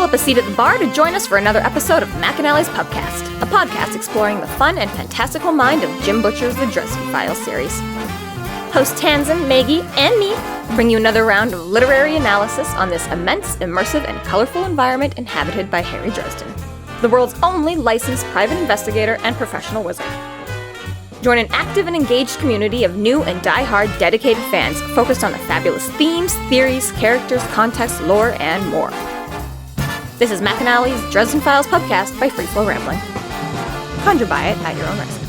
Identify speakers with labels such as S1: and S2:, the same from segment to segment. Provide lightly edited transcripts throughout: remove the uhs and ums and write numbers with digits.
S1: up a seat at the bar to join us for another episode of McAnally's Pubcast, a podcast exploring the fun and fantastical mind of Jim Butcher's The Dresden Files series. Hosts Tansen, Maggie, and me bring you another round of literary analysis on this immense, immersive, and colorful environment inhabited by Harry Dresden, the world's only licensed private investigator and professional wizard. Join an active and engaged community of new and die-hard dedicated fans focused on the fabulous themes, theories, characters, context, lore, and more. This is McAnally's Dresden Files Pubcast by Free Flow Rambling. Conjure by it at your own risk.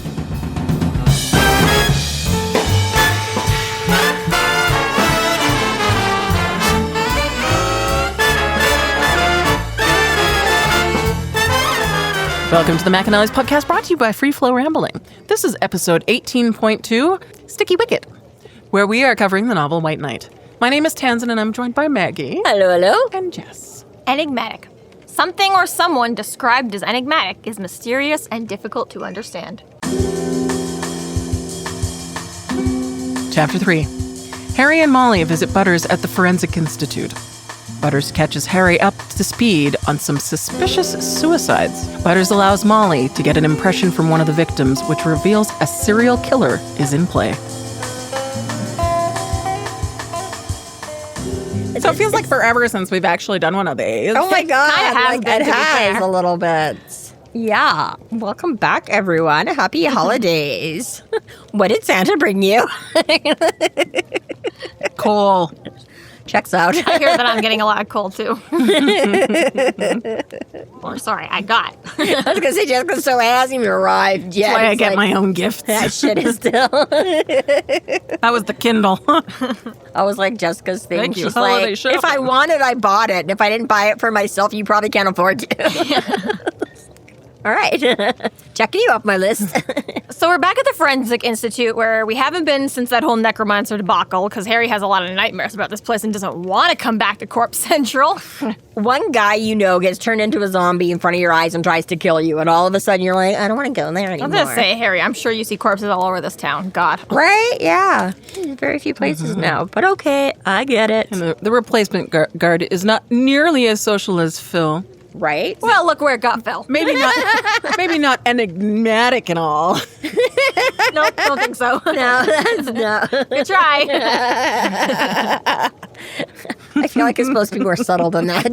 S2: Welcome to the McAnally's Podcast, brought to you by Free Flow Rambling. This is episode 18.2, Sticky Wicket, where we are covering the novel White Knight. My name is Tansen, and I'm joined by Maggie.
S1: Hello, hello.
S2: And Jess.
S1: Enigmatic. Something or someone described as enigmatic is mysterious and difficult to understand.
S2: Chapter 3. Harry and Molly visit Butters at the Forensic Institute. Butters catches Harry up to speed on some suspicious suicides. Butters allows Molly to get an impression from one of the victims, which reveals a serial killer is in play. So it feels like forever since we've actually done one of these.
S3: Oh my God,
S1: it
S3: has a little bit. Yeah, welcome back, everyone. Happy holidays. What did Santa bring you?
S2: Cool.
S3: Checks out.
S1: I hear that I'm getting a lot of coal, too. Or sorry, I got.
S3: I was going to say, Jessica, so it hasn't even arrived yet.
S2: That's why I get
S3: like,
S2: my own gifts.
S3: That shit is still.
S2: That was the Kindle.
S3: I was like, Jessica's thing.
S2: Thank you.
S3: She's
S2: Holiday
S3: like,
S2: shopping.
S3: if I wanted, I bought it. And if I didn't buy it for myself, you probably can't afford to. All right. Checking you off my list.
S1: So we're back at the Forensic Institute, where we haven't been since that whole necromancer debacle, because Harry has a lot of nightmares about this place and doesn't want to come back to Corpse Central.
S3: One guy you know gets turned into a zombie in front of your eyes and tries to kill you, and all of a sudden you're like, I don't want to go there
S1: I
S3: anymore.
S1: was going to say, Harry, I'm sure you see corpses all over this town. God.
S3: Right? Yeah. There's very few places now, but okay, I get it.
S2: And the replacement guard is not nearly as social as Phil.
S3: Right?
S1: Well, look where it got Phil.
S2: Maybe not enigmatic and all.
S1: Nope, don't think so.
S3: No, no.
S1: Good try.
S3: I feel like it's supposed to be more subtle than that.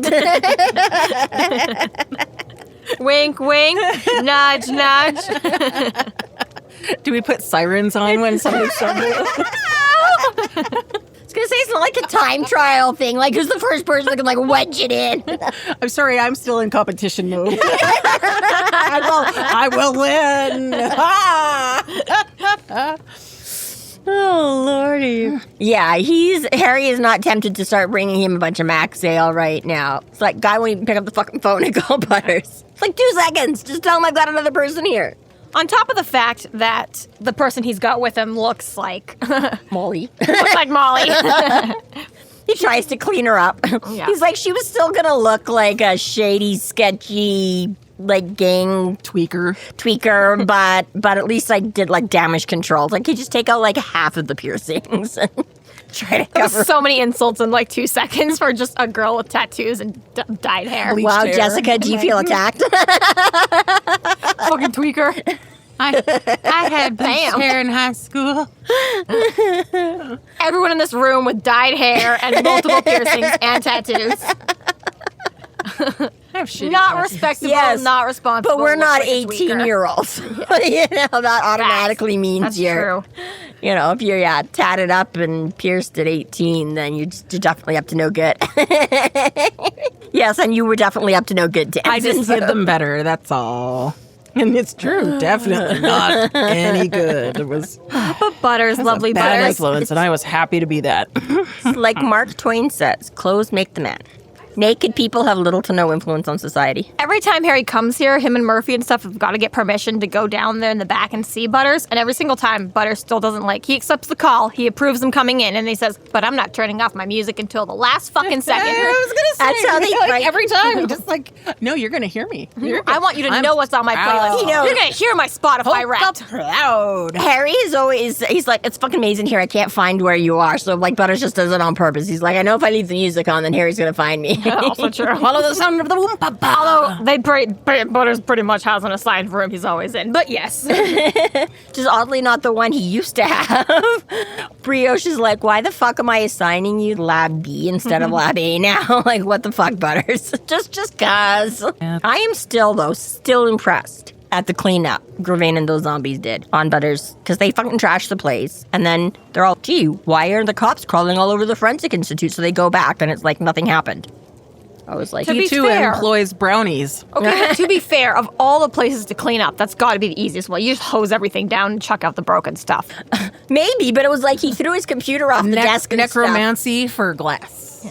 S1: Wink, wink. Nudge, nudge.
S2: Do we put sirens on when somebody's stumbles?
S3: I was going to say, it's not like a time trial thing. Like, who's the first person that can, like, wedge it in?
S2: I'm sorry, I'm still in competition mode. I will win.
S3: Oh, Lordy. Yeah, Harry is not tempted to start bringing him a bunch of Max Ale right now. It's like, guy won't even pick up the fucking phone and call Butters. It's like 2 seconds. Just tell him I've got another person here.
S1: On top of the fact that the person he's got with him looks like...
S3: Molly.
S1: looks like Molly.
S3: He tries to clean her up.
S1: Yeah.
S3: He's like, she was still gonna look like a shady, sketchy, like, gang tweaker, but at least I did, like, damage control. Like, you just take out, like, half of the piercings and try to cover.
S1: So many insults in, like, 2 seconds for just a girl with tattoos and dyed hair.
S3: Wow,
S2: hair.
S3: Jessica, do you feel attacked?
S1: Fucking tweaker.
S2: I had bleached hair in high school.
S1: Everyone in this room with dyed hair and multiple piercings and tattoos.
S2: I have shitty
S1: Not
S2: tattoos.
S1: respectable,
S3: Yes,
S1: not responsible.
S3: But we're not
S1: looks like a tweaker.
S3: 18-year-olds. You know, that automatically means
S1: That's
S3: you're,
S1: true.
S3: you know, if you're tatted up and pierced at 18, then you're definitely up to no good. Yes, and you were definitely up to no good, Dan.
S2: I just did them better, that's all. And it's true, definitely not any good. It was
S1: But Butters, lovely
S2: bad
S1: Butters.
S2: influence, and I was happy to be that.
S3: Like Mark Twain says, clothes make the man. Naked people have little to no influence on society.
S1: Every time Harry comes here, him and Murphy and stuff have got to get permission to go down there in the back and see Butters. And every single time, Butters still doesn't he accepts the call, he approves them coming in, and he says, but I'm not turning off my music until the last fucking second.
S2: I was going to say,
S3: That's how they
S2: like, every time, he just like, no, you're going to hear me.
S1: I want you to know what's on my playlist.
S3: You know-
S1: You're going to hear my Spotify Wrapped.
S2: Proud.
S3: Harry is always, he's like, it's fucking amazing here. I can't find where you are. So, like, Butters just does it on purpose. He's like, I know if I leave the music on, then Harry's going to find me.
S1: Also true.
S2: Follow the sound of the whoompa.
S1: Although Butters pretty much has an assigned room he's always in. But yes.
S3: Which is oddly not the one he used to have. Brioche is like, why the fuck am I assigning you Lab B instead of Lab A now? Like, what the fuck, Butters? just cause.
S2: Yeah.
S3: I am still impressed at the cleanup Gravane and those zombies did on Butters, because they fucking trashed the place, and then they're all, gee, why are the cops crawling all over the Forensic Institute? So they go back, and it's like nothing happened. I was like,
S1: be
S2: He too
S1: fair.
S2: employs brownies.
S1: Okay, but to be fair, of all the places to clean up, that's got to be the easiest one. You just hose everything down and chuck out the broken stuff.
S3: maybe, but it was like he threw his computer off the desk and
S2: Necromancy for glass.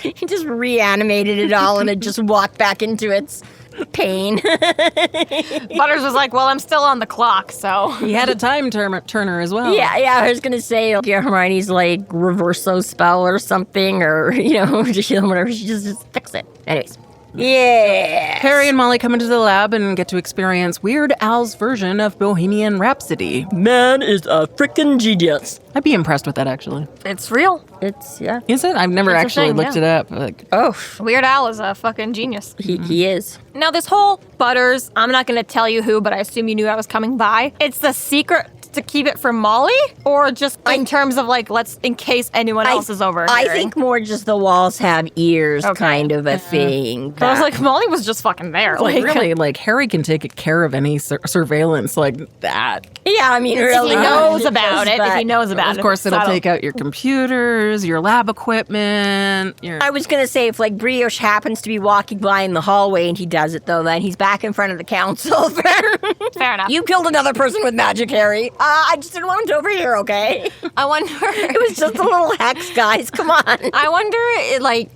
S3: He just reanimated it all, and it just walked back into its pain.
S1: Butters was like, well, I'm still on the clock, so.
S2: He had a time turner as well.
S3: Yeah, I was gonna say, like, Hermione's like reverso spell or something, or whatever. She just fix it. Anyways, yeah.
S2: Harry and Molly come into the lab and get to experience Weird Al's version of Bohemian Rhapsody.
S3: Man is a frickin' genius.
S2: I'd be impressed with that, actually.
S1: It's real.
S3: It's yeah.
S2: Is it? I've never
S1: It's a
S2: actually
S1: thing,
S2: looked
S1: yeah.
S2: it up. Like,
S3: Oh,
S1: Weird Al is a fucking genius.
S3: he is.
S1: Now, this whole Butters, I'm not going to tell you who, but I assume you knew I was coming by. It's the secret to keep it from Molly? Or just in terms of, like, in case anyone else is over
S3: I
S1: hearing?
S3: think more just the walls have ears kind of a thing.
S1: I was like, Molly was just fucking there.
S2: like really, like, Harry can take care of any surveillance like that.
S3: yeah, I mean,
S1: If
S3: really.
S1: he knows about it, if
S3: but
S1: he knows about it.
S2: Of course,
S1: it's
S2: it'll
S1: subtle.
S2: take out your computers, your lab equipment, your...
S3: I was gonna say, if like Brioche happens to be walking by in the hallway and he does it though, then he's back in front of the council.
S1: Fair enough.
S3: You killed another person with magic, Harry. I just didn't want him to overhear, okay?
S1: I wonder.
S3: It was just a little hex, guys. Come on.
S1: I wonder,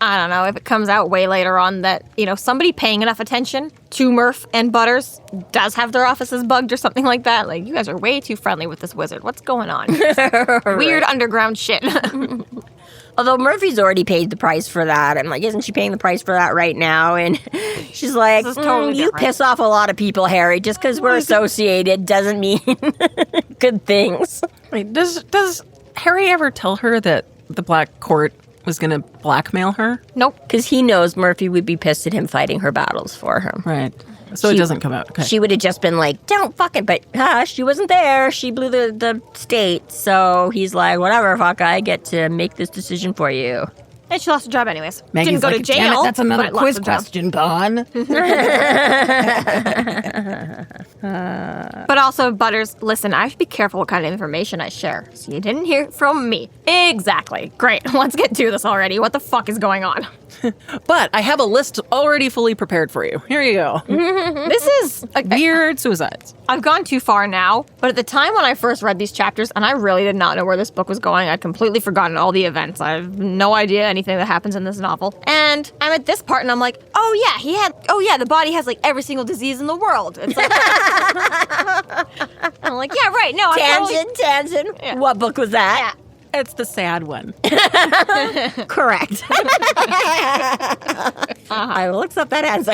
S1: I don't know, if it comes out way later on that, somebody paying enough attention to Murph and Butters does have their offices bugged or something like that. Like, you guys are way too friendly with this wizard. What's going on? Weird underground shit.
S3: Although Murphy's already paid the price for that. I'm like, isn't she paying the price for that right now? And she's like,
S1: This is totally
S3: you
S1: different.
S3: piss off a lot of people, Harry. Just because we're associated doesn't mean good things.
S2: Wait, does Harry ever tell her that the Black Court was going to blackmail her?
S1: Nope.
S3: Because he knows Murphy would be pissed at him fighting her battles for him.
S2: Right. So it doesn't come out. Okay.
S3: She would have just been like, don't fucking, but she wasn't there. She blew the state. So he's like, whatever, fuck, I get to make this decision for you.
S1: And she lost her job anyways.
S2: Maggie's
S1: Didn't go
S2: like,
S1: to jail.
S2: "Damn it, that's another
S1: but lost
S2: quiz
S1: her job.
S2: question, Bon."
S1: But also, Butters, listen, I should be careful what kind of information I share. So you didn't hear it from me. Exactly. Great. Let's get to this already. What the fuck is going on?
S2: But I have a list already fully prepared for you. Here you go.
S1: This is...
S2: Weird suicides.
S1: I've gone too far now, but at the time when I first read these chapters, and I really did not know where this book was going, I'd completely forgotten all the events. I have no idea anything that happens in this novel. And I'm at this part and I'm like, oh yeah, the body has like every single disease in the world. It's like, I'm like, yeah, right, no,
S3: Tangent.
S1: Yeah.
S3: What book was that?
S2: It's the sad one.
S3: Correct. I will accept that answer.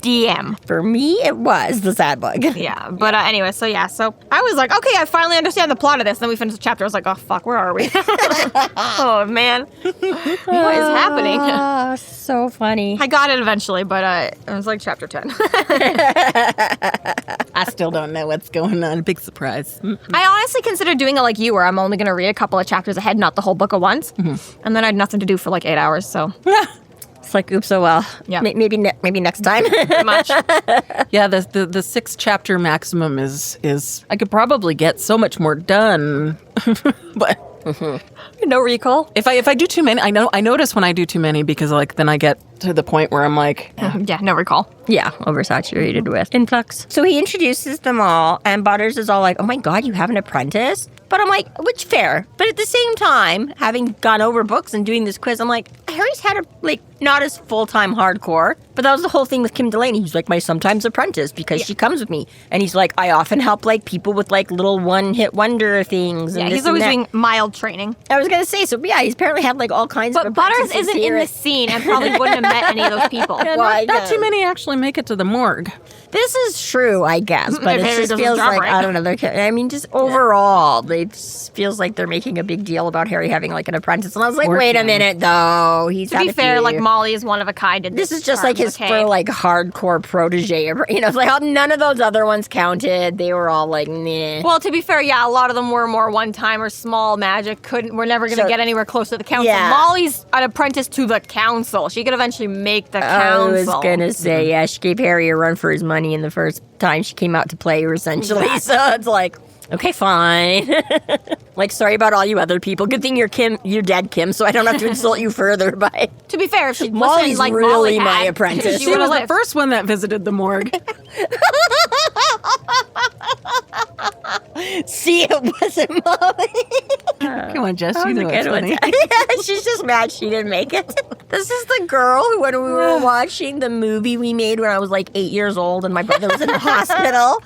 S1: DM.
S3: For me, it was the sad book.
S1: Yeah, but anyway, so I was like, okay, I finally understand the plot of this. Then we finished the chapter. I was like, oh fuck, where are we? Oh man, what is happening?
S3: Oh, so funny.
S1: I got it eventually, but it was like chapter 10.
S2: I still don't know what's going on. Big surprise.
S1: I honestly considered doing it like you, where I'm only going to read a couple of chapters ahead, not the whole book at once, and then I had nothing to do for like 8 hours. So
S3: It's like, oops, oh well.
S1: Yeah.
S3: Maybe next time.
S1: pretty much.
S2: Yeah, the 6-chapter maximum is I could probably get so much more done. But
S1: No recall.
S2: if I do too many, I notice when I do too many because like then I get to the point where I'm like,
S1: Yeah, no recall.
S3: Yeah, oversaturated with influx. So he introduces them all, and Butters is all like, oh my god, you have an apprentice? But I'm like, which fair. But at the same time, having gone over books and doing this quiz, I'm like, Harry's had not as full-time hardcore, but that was the whole thing with Kim Delaney. He's like my sometimes apprentice because she comes with me. And he's like, I often help like people with like little one-hit wonder things. And
S1: he's always doing mild training.
S3: I was going to say, so yeah, he's apparently had like all kinds of
S1: But Butters isn't in the scene and probably wouldn't have met any of those people.
S2: Not too many actually make it to the morgue.
S3: This is true, I guess, but
S1: If
S3: it
S1: Harry
S3: just
S1: does his
S3: feels
S1: job
S3: like,
S1: right.
S3: I don't know, just overall, it just feels like they're making a big deal about Harry having like an apprentice. And I was like, wait a minute, though. He's
S1: To be fair, like Molly is one of a kind.
S3: This is just like his for like hardcore protege. It's like none of those other ones counted. They were all like, meh.
S1: Well, to be fair, a lot of them were more one-time or small magic. We're never going to get anywhere close to the council.
S3: Yeah.
S1: Molly's an apprentice to the council. She could eventually make the council.
S3: I was going to say, she gave Harry a run for his money in the first time she came out to play her, essentially. So it's like, okay, fine. Like, sorry about all you other people. Good thing you're dead, Kim, so I don't have to insult you further. But
S1: to be fair, if she
S3: Molly's
S1: like
S3: really
S1: Molly
S3: my
S1: had,
S3: apprentice.
S2: She was the first one that visited the morgue.
S3: See, it wasn't Molly.
S2: Come on, Jess, you know it's funny.
S3: She's just mad she didn't make it. This is the girl who, when we were watching the movie we made when I was like 8 years old and my brother was in the hospital.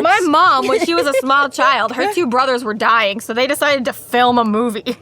S1: My mom, when she was a small child, her two brothers were dying, so they decided to film a movie.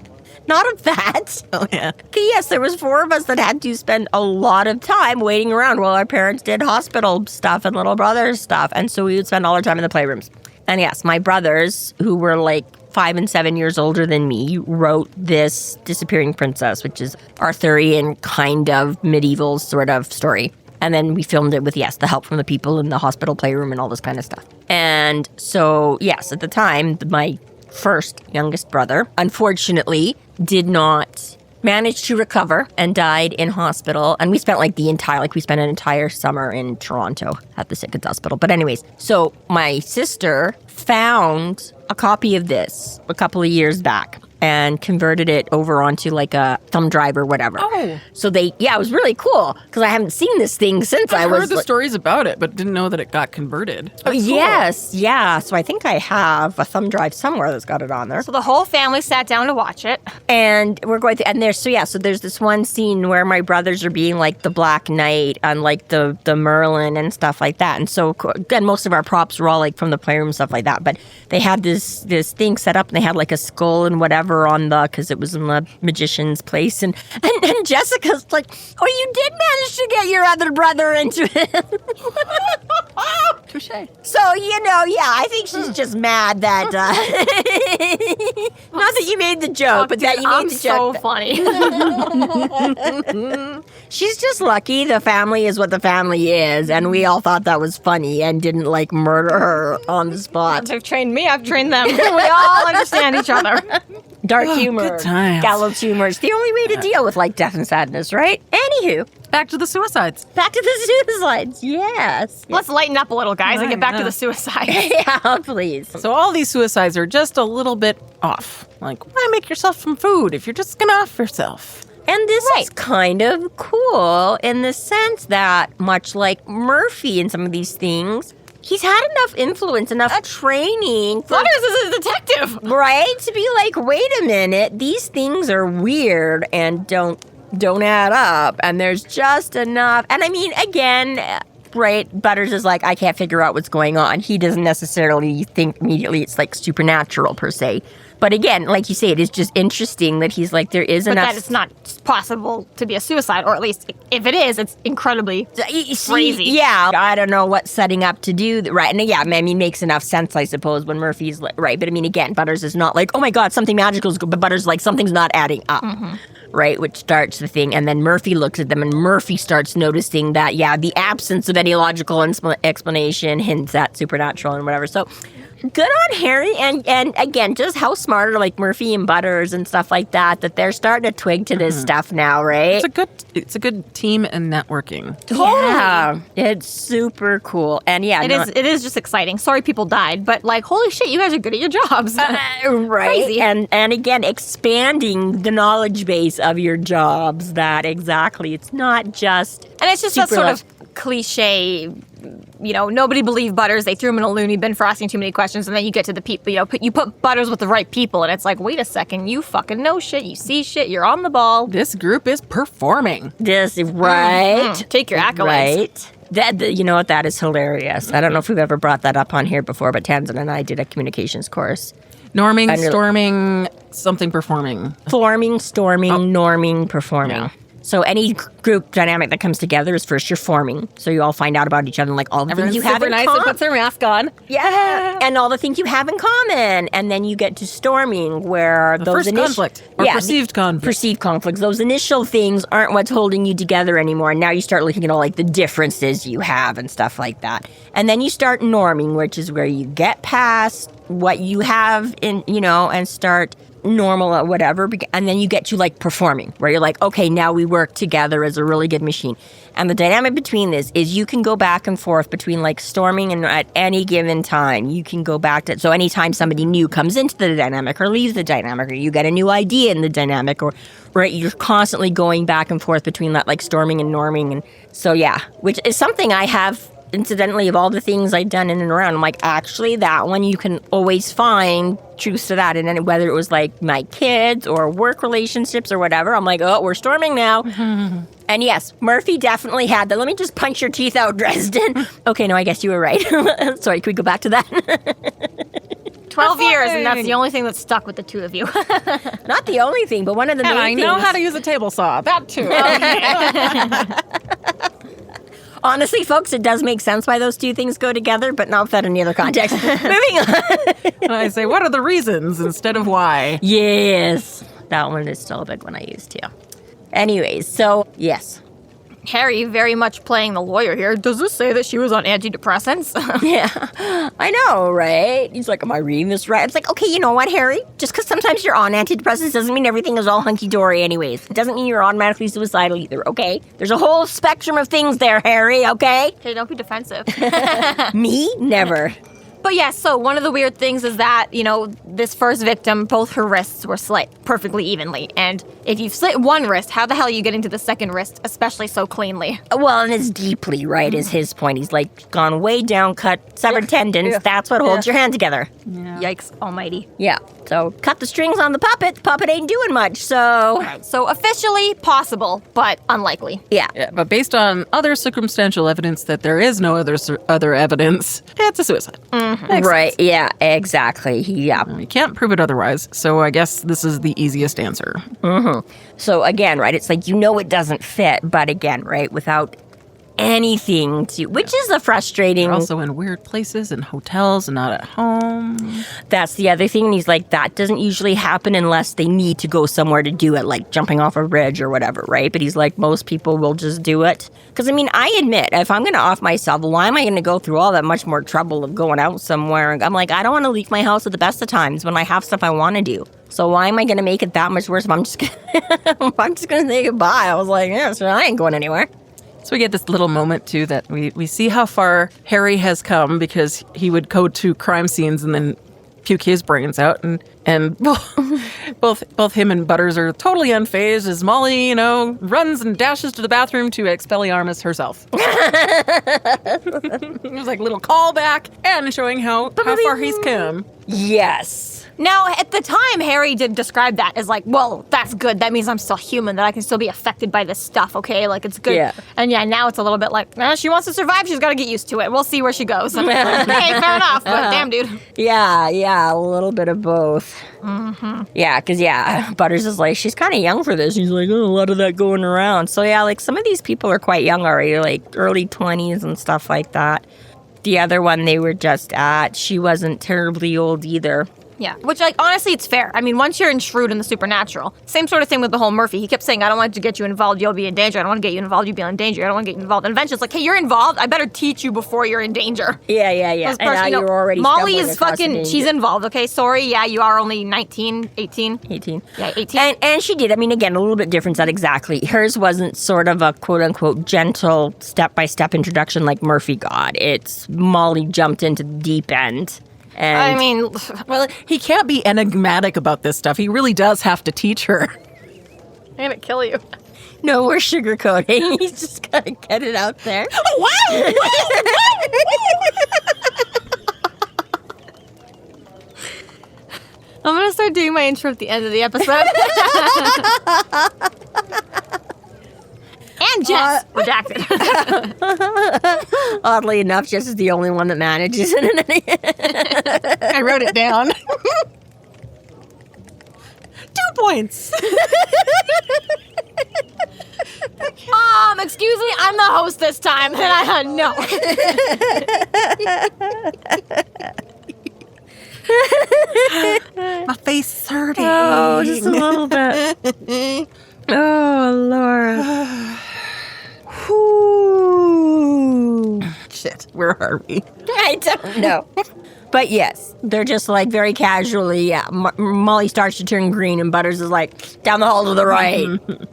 S3: Not of that.
S2: Oh, yeah.
S3: Okay, yes, there was 4 of us that had to spend a lot of time waiting around while our parents did hospital stuff and little brother's stuff. And so we would spend all our time in the playrooms. And yes, my brothers, who were like 5 and 7 years older than me, wrote this Disappearing Princess, which is Arthurian kind of medieval sort of story. And then we filmed it with, the help from the people in the hospital playroom and all this kind of stuff. And so, yes, at the time, my first youngest brother, unfortunately, did not manage to recover and died in hospital. And we spent we spent an entire summer in Toronto at the Sick Kids Hospital. But anyways, so my sister found a copy of this a couple of years back and converted it over onto like a thumb drive or whatever.
S2: Oh.
S3: So it was really cool because I haven't seen this thing since I
S2: I've
S3: was...
S2: heard the stories about it, but didn't know that it got converted. That's cool.
S3: Yes, yeah. So I think I have a thumb drive somewhere that's got it on there.
S1: So the whole family sat down to watch it.
S3: And we're going through, and there's this one scene where my brothers are being like the Black Knight and like the Merlin and stuff like that. And so, again, most of our props were all like from the playroom, stuff like that. But they had this thing set up and they had like a skull and whatever on because it was in the magician's place. And Jessica's like, oh, you did manage to get your other brother into it.
S2: Touche.
S3: So, I think she's just mad that, not that you made the joke, but that you made the joke.
S1: So funny.
S3: She's just lucky the family is what the family is, and we all thought that was funny and didn't, like, murder her on the spot.
S1: They've trained me, I've trained them. We all understand each other.
S3: Dark humor,
S2: good times.
S3: gallows humor. It's the only way to deal with, like, death and sadness, right? Anywho.
S2: Back to the suicides.
S3: Back to the suicides, yes.
S1: Let's lighten up a little, guys, and get back to the suicide.
S3: Yeah, please.
S2: So all these suicides are just a little bit off. Like, why make yourself some food if you're just gonna off yourself?
S3: And this is kind of cool in the sense that, much like Murphy in some of these things, he's had enough influence, enough training.
S1: Butters is a detective.
S3: Right? To be like, wait a minute, these things are weird and don't add up. And there's just enough. And I mean, again, right, Butters is like, I can't figure out what's going on. He doesn't necessarily think immediately it's like supernatural per se. But again, like you say, it is just interesting that he's like, there is enough.
S1: But that it's not possible to be a suicide, or at least if it is, it's incredibly crazy.
S3: Yeah, I don't know what's setting up to do. Right. And yeah, I mean, makes enough sense, I suppose, when Murphy's right. But I mean, again, Butters is not like, oh my God, something magical is good. But Butters is like, something's not adding up. Mm-hmm. Right, which starts the thing. And then Murphy looks at them and Murphy starts noticing that, the absence of any logical explanation hints at supernatural and whatever. So good on Harry. And again, just how smart are like Murphy and Butters and stuff like that they're starting to twig to this stuff now, right?
S2: It's a good team and networking.
S3: Totally. Yeah, it's super cool. And yeah,
S1: it is just exciting. Sorry people died, but like, holy shit, you guys are good at your jobs.
S3: Right.
S1: Crazy.
S3: And again, expanding the knowledge base of your jobs. That exactly. It's not just
S1: and it's just that sort of cliche nobody believed Butters. They threw him in a loony bin for asking too many questions, and then you get to the people, you put Butters with the right people, and it's like, wait a second, you fucking know shit, you see shit, you're on the ball.
S2: This group is performing.
S3: This, right?
S1: Take your accolades.
S3: Right. You know what? That is hilarious. I don't know if we've ever brought that up on here before, but Tanzan and I did a communications course.
S2: Norming, storming, something performing.
S3: Forming, storming, norming, performing. Yeah. So any group dynamic that comes together is first you're forming. So you all find out about each other and like all the things you have in common.
S1: Everyone's super nice and puts their mask on.
S3: Yeah. And all the things you have in common. And then you get to storming where
S2: the first conflict or perceived conflict.
S3: Perceived conflicts. Those initial things aren't what's holding you together anymore. And now you start looking at all like the differences you have and stuff like that. And then you start norming, which is where you get past what you have in, and start normal or whatever, and then you get to like performing, where you're like, okay, now we work together as a really good machine. And the dynamic between this is you can go back and forth between like storming and at any given time. You can go back to, so anytime somebody new comes into the dynamic or leaves the dynamic, or you get a new idea in the dynamic, or right, you're constantly going back and forth between that like storming and norming. And so yeah, which is something I have incidentally of all the things I've done in and around. I'm like, actually, that one you can always find truths to that. And then whether it was like my kids or work relationships or whatever, I'm like, oh, we're storming now. And yes, Murphy definitely had that. Let me just punch your teeth out, Dresden. Okay, no, I guess you were right. Sorry, can we go back to that?
S1: 12 years, and that's the only thing that's stuck with the two of you.
S3: Not the only thing, but one of the main things.
S2: And I know how to use a table saw. That too.
S3: Honestly, folks, it does make sense why those two things go together, but not without any other context. Moving on.
S2: And I say, what are the reasons instead of why?
S3: Yes. That one is still a big one I use too. Anyways, so yes.
S1: Harry very much playing the lawyer here. Does this say that she was on antidepressants?
S3: Yeah, I know, right? He's like, am I reading this right? It's like, okay, you know what, Harry? Just because sometimes you're on antidepressants doesn't mean everything is all hunky-dory anyways. It doesn't mean you're automatically suicidal either, okay? There's a whole spectrum of things there, Harry, okay?
S1: Hey, don't be defensive.
S3: Me? Never.
S1: But yeah, so one of the weird things is that, this first victim, both her wrists were slit perfectly evenly. And if you've slit one wrist, how the hell are you getting to the second wrist, especially so cleanly?
S3: Well, and it's deeply, right, is his point. He's like gone way down, cut severed tendons. Yeah. That's what holds your hand together.
S1: Yeah. Yikes almighty.
S3: Yeah. So cut the strings on the puppet. The puppet ain't doing much, so...
S1: Right. So officially possible, but unlikely.
S3: Yeah.
S2: But based on other circumstantial evidence that there is no other evidence, it's a suicide.
S3: Mm-hmm. Right, sense. Yeah, exactly. Yeah.
S2: You can't prove it otherwise, so I guess this is the easiest answer.
S3: Mm-hmm. So again, right, it's like, it doesn't fit, but again, right, without anything to, which is a frustrating.
S2: They're also in weird places and hotels and not at home.
S3: That's the other thing. And he's like, that doesn't usually happen unless they need to go somewhere to do it, like jumping off a bridge or whatever, right? But he's like, most people will just do it. Because, I admit, if I'm going to off myself, why am I going to go through all that much more trouble of going out somewhere? I'm like, I don't want to leave my house at the best of times when I have stuff I want to do. So why am I going to make it that much worse if I'm just going to say goodbye? I was like, yeah, so I ain't going anywhere.
S2: So we get this little moment, too, that we see how far Harry has come because he would go to crime scenes and then puke his brains out. And both him and Butters are totally unfazed as Molly, runs and dashes to the bathroom to Expelliarmus herself. It was like a little callback and showing how far he's come.
S3: Yes.
S1: Now, at the time, Harry did describe that as like, well, that's good. That means I'm still human, that I can still be affected by this stuff, okay? Like, it's good.
S3: Yeah.
S1: And yeah, now it's a little bit like, she wants to survive. She's got to get used to it. We'll see where she goes. Hey, fair enough, but damn, dude.
S3: Yeah, a little bit of both.
S1: Mm-hmm.
S3: Yeah, because, Butters is like, she's kind of young for this. He's like, a lot of that going around. So, yeah, like, some of these people are quite young already, like early 20s and stuff like that. The other one they were just at, she wasn't terribly old either.
S1: Yeah, which, honestly, it's fair. Once you're enshrined in the supernatural, same sort of thing with the whole Murphy. He kept saying, I don't want to get you involved, you'll be in danger. I don't want to get you involved, you'll be in danger. I don't want to get you involved. And eventually it's like, hey, you're involved. I better teach you before you're in danger.
S3: Yeah. And now you're already
S1: Molly is fucking, she's involved, okay? Sorry, yeah, you are only 19, 18.
S3: 18.
S1: Yeah, 18.
S3: And she did. Again, a little bit different, not exactly. Hers wasn't sort of a quote-unquote gentle step-by-step introduction like Murphy got. It's Molly jumped into the deep end. And
S2: well, he can't be enigmatic about this stuff. He really does have to teach her.
S1: I'm gonna kill you.
S3: No more sugarcoating. He's just got to get it out there.
S1: Wow! I'm going to start doing my intro at the end of the episode. And Jess, redacted.
S3: Oddly enough, Jess is the only one that manages it.
S2: I wrote it down. 2 points.
S1: Excuse me, I'm the host this time. And no.
S2: My face is hurting.
S3: Oh, just a little bit. Oh, Lord.
S2: Shit, where are we?
S3: I don't know. But yes, they're just like very casually, yeah. Molly starts to turn green and Butters is like, down the hall to the right.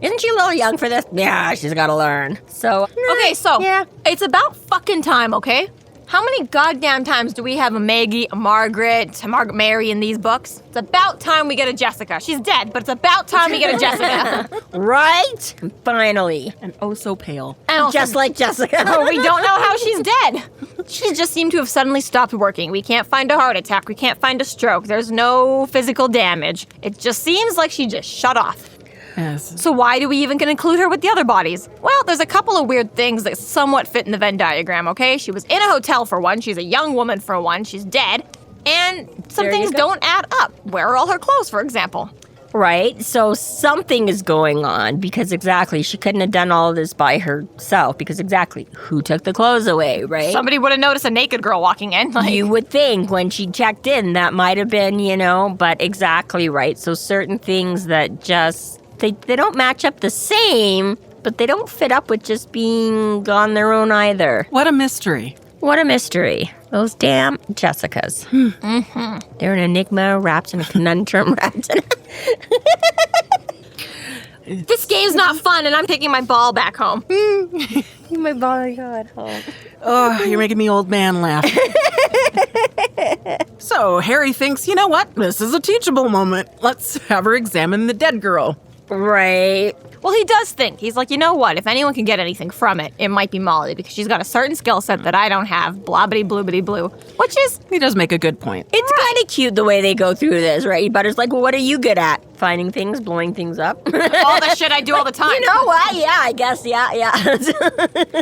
S3: Isn't she a little young for this? Yeah, she's got to learn. So,
S1: Okay, so
S3: yeah.
S1: It's about fucking time, okay? How many goddamn times do we have a Maggie, a Margaret Mary in these books? It's about time we get a Jessica. She's dead, but it's about time we get a Jessica.
S3: Right? Finally.
S2: And oh so pale.
S1: And also,
S3: Just like Jessica.
S1: we don't know how she's dead. She just seemed to have suddenly stopped working. We can't find a heart attack. We can't find a stroke. There's no physical damage. It just seems like she just shut off.
S2: Yes.
S1: So why do we even include her with the other bodies? Well, there's a couple of weird things that somewhat fit in the Venn diagram, okay? She was in a hotel for one. She's a young woman for one. She's dead. And some
S3: There you
S1: things
S3: go.
S1: don't add up. Where are all her clothes, for example?
S3: Right? So something is going on because exactly, she couldn't have done all of this by herself because exactly, who took the clothes away, right?
S1: Somebody would have noticed a naked girl walking in. Like,
S3: You would think when she checked in that might have been, but exactly right. So certain things that just, they don't match up the same, but they don't fit up with just being on their own either.
S2: What a mystery.
S3: What a mystery. Those damn Jessicas. Mm-hmm. They're an enigma wrapped in a conundrum wrapped in
S1: this game's not fun, and I'm taking my ball back home.
S3: my body got home.
S2: Oh, you're making me old man laugh. So Harry thinks, you know what? This is a teachable moment. Let's have her examine the dead girl.
S3: Right.
S1: Well, he does think. He's like, you know what? If anyone can get anything from it, it might be Molly, because she's got a certain skill set that I don't have. Blobbity bloobity blue. Which is,
S2: He does make a good point.
S3: It's kind of cute the way they go through this, right? Butter's like, well, what are you good at? Finding things, blowing things up.
S1: all the shit I do all the time.
S3: You know what? Yeah, I guess. Yeah.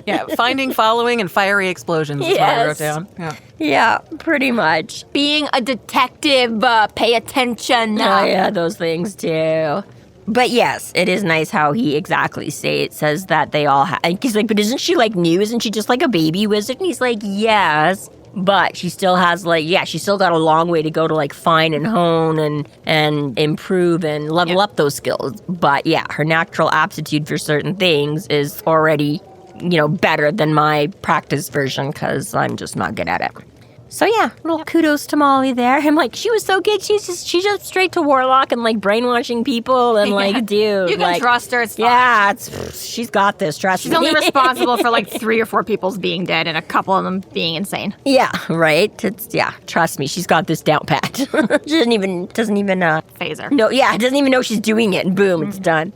S2: Yeah, finding, following, and fiery explosions is what I wrote
S3: Yes.
S2: down. Yeah.
S3: Yeah, pretty much.
S1: Being a detective, pay attention.
S3: Oh, yeah, those things too. But yes, it is nice how he exactly says that they all have. He's like, but isn't she like new? Isn't she just like a baby wizard? And he's like, yes. But she still has she's still got a long way to go to like fine and hone and improve and level up those skills. But yeah, her natural aptitude for certain things is already, better than my practice version because I'm just not good at it. So yeah, little kudos to Molly there. I'm like, she was so good. She just straight to Warlock and like brainwashing people and like, dude,
S1: You can
S3: like,
S1: trust her. It's fine.
S3: yeah, she's got this. Trust
S1: She's
S3: me.
S1: only responsible for like 3 or 4 people's being dead and a couple of them being insane.
S3: Yeah, right. Trust me, she's got this down pat. She doesn't even
S1: Phaser.
S3: No, yeah, doesn't even know she's doing it. And boom, it's done.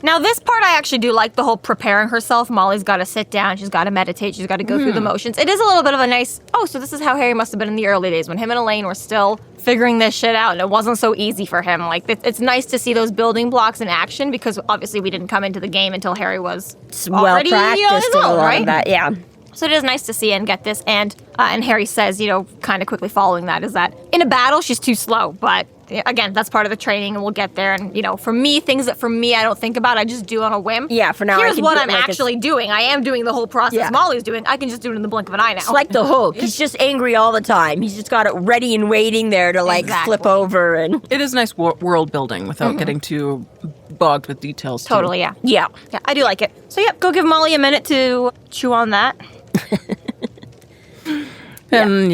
S1: Now, this part I actually do like, the whole preparing herself. Molly's got to sit down. She's got to meditate. She's got to go through the motions. It is a little bit of a nice, so this is how Harry must have been in the early days when him and Elaine were still figuring this shit out, and it wasn't so easy for him. Like, it's nice to see those building blocks in action because obviously we didn't come into the game until Harry was
S3: Well
S1: already
S3: practiced in a
S1: old,
S3: lot
S1: right?
S3: of that. Yeah.
S1: So it is nice to see and get this. And Harry says, kind of quickly following that, is that in a battle, she's too slow. But again, that's part of the training and we'll get there. And, for me, things that for me I don't think about, I just do on a whim.
S3: Yeah, for now. I
S1: Here's
S3: can
S1: what
S3: do it
S1: I'm
S3: like
S1: actually doing. I am doing the whole process
S3: Yeah.
S1: Molly's doing. I can just do it in the blink of an eye now.
S3: It's like the Hulk. He's just angry all the time. He's just got it ready and waiting there to like
S1: Exactly.
S3: flip over and.
S2: It is nice world building without getting too bogged with details. too.
S1: Totally, yeah.
S3: Yeah.
S1: Yeah, I do like it. So, yep, go give Molly a minute to chew on that.
S2: And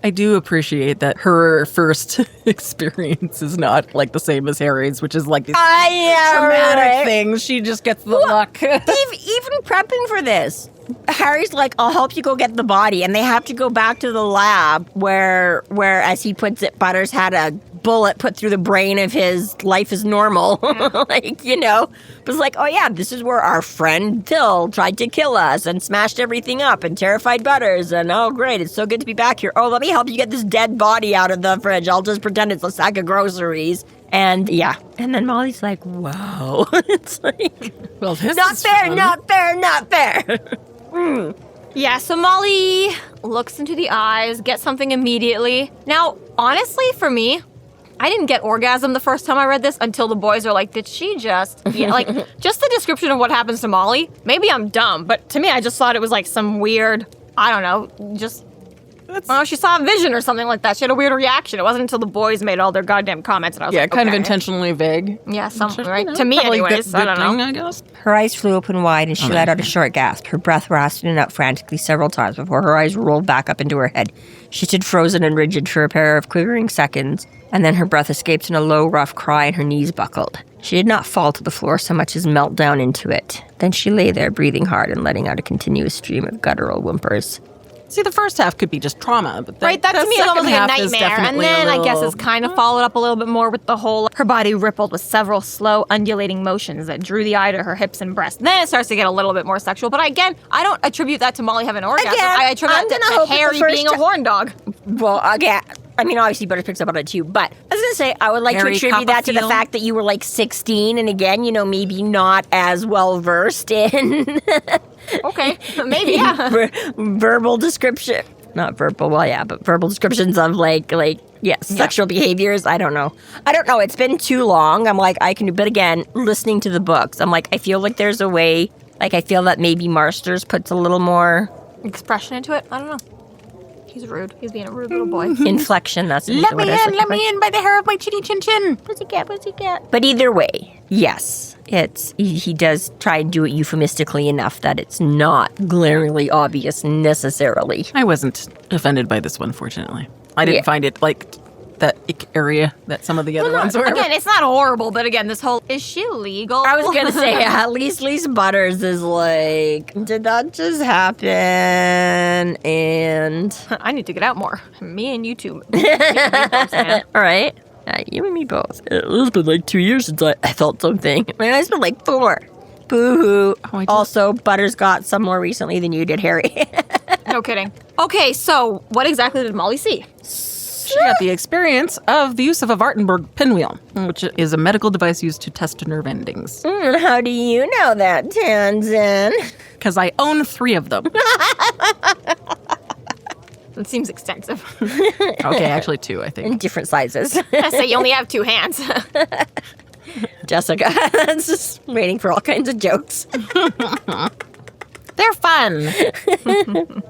S2: I do appreciate that her first experience is not like the same as Harry's, which is like these traumatic
S3: right.
S2: things. She just gets the luck.
S3: Even prepping for this, Harry's like, I'll help you go get the body. And they have to go back to the lab where as he puts it, Butters had a bullet put through the brain of his life is normal. Like, you know, it was like, oh yeah, this is where our friend Phil tried to kill us and smashed everything up and terrified Butters. And oh, great, it's so good to be back here. Oh, let me help you get this dead body out of the fridge. I'll just pretend it's a sack of groceries. And yeah, and then Molly's like, whoa. It's like,
S2: Well, this
S3: not
S2: is
S3: fair,
S2: fun.
S3: not fair, not fair.
S1: Yeah, so Molly looks into the eyes, gets something immediately. Now, honestly, for me, I didn't get orgasm the first time I read this until the boys are like, did she just... Yeah, like, just the description of what happens to Molly. Maybe I'm dumb, but to me, I just thought it was like some weird, I don't know, just... Oh, she saw a vision or something like that. She had a weird reaction. It wasn't until the boys made all their goddamn comments and I was like,
S2: kind of
S1: okay.
S2: intentionally vague.
S1: Yeah, something, right?
S2: You know,
S1: To me,
S2: probably
S1: anyways.
S2: good
S1: I don't know.
S2: thing, I guess.
S3: Her eyes flew open wide and she let out a short gasp. Her breath rasped out frantically several times before her eyes rolled back up into her head. She stood frozen and rigid for a pair of quivering seconds, and then her breath escaped in a low, rough cry and her knees buckled. She did not fall to the floor so much as melt down into it. Then she lay there, breathing hard and letting out a continuous stream of guttural whimpers.
S2: See, the first half could be just trauma, but
S1: Right, that to me is almost like a nightmare. And then I guess it's
S2: it's
S1: kind of followed up a little bit more with the whole, her body rippled with several slow undulating motions that drew the eye to her hips and breasts. Then it starts to get a little bit more sexual. But again, I don't attribute that to Molly having an orgasm.
S3: Again,
S1: I attribute
S3: I'm
S1: that
S3: gonna
S1: to
S3: hope that the
S1: Harry
S3: first
S1: being a horn dog.
S3: Well, again, I mean, obviously Butters picks up on it too, but I was going to say, I would like
S2: Harry
S3: to attribute that to the
S2: Copperfield.
S3: fact that you were like 16, and again, you know, maybe not as well versed in
S1: Okay, maybe, yeah.
S3: verbal description. Not verbal, well, yeah, but verbal descriptions of sexual behaviors. I don't know. It's been too long. I'm like, I can do, but again, listening to the books, I'm like, I feel like there's a way, like, I feel that maybe Marsters puts a little more
S1: Expression into it? I don't know. He's rude. He's being a rude little boy.
S3: inflection. That's
S2: Let me in by the hair of my chinny chin chin.
S3: Pussycat. But either way, yes, he does try and do it euphemistically enough that it's not glaringly obvious necessarily.
S2: I wasn't offended by this one, fortunately. I didn't find it like that ick area that some of the other ones were.
S1: Again, it's not horrible, but again, this whole, is she legal?
S3: I was gonna say, at least Butters is like, did that just happen? And
S1: I need to get out more. Me and you two.
S3: all right, you and me both. It's been like 2 years since I felt something. It's been like 4. Boo-hoo. Also, Butters got some more recently than you did, Harry.
S1: No kidding. Okay, so what exactly did Molly see?
S2: She got the experience of the use of a Wartenberg pinwheel, which is a medical device used to test nerve endings.
S3: How do you know that, Tanzan?
S2: Because I own 3 of them.
S1: It seems extensive.
S2: Okay, actually 2, I think.
S3: In different sizes.
S1: I say you only have 2 hands.
S3: Jessica, that's just waiting for all kinds of jokes.
S2: They're fun.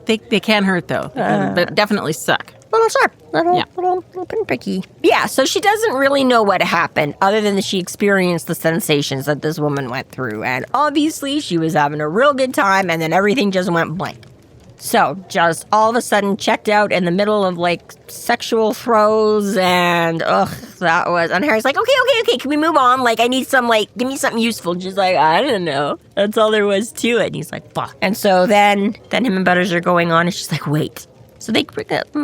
S2: they can hurt, though. But definitely suck.
S3: Little sharp, little
S2: Yeah.
S3: pinpricky. Yeah, so she doesn't really know what happened other than that she experienced the sensations that this woman went through. And obviously she was having a real good time and then everything just went blank. So just all of a sudden checked out in the middle of like sexual throes and and Harry's like, okay, can we move on? Like I need some give me something useful. And she's like, I don't know. That's all there was to it. And he's like, fuck. And so then him and Butters are going on and she's like, wait. So they,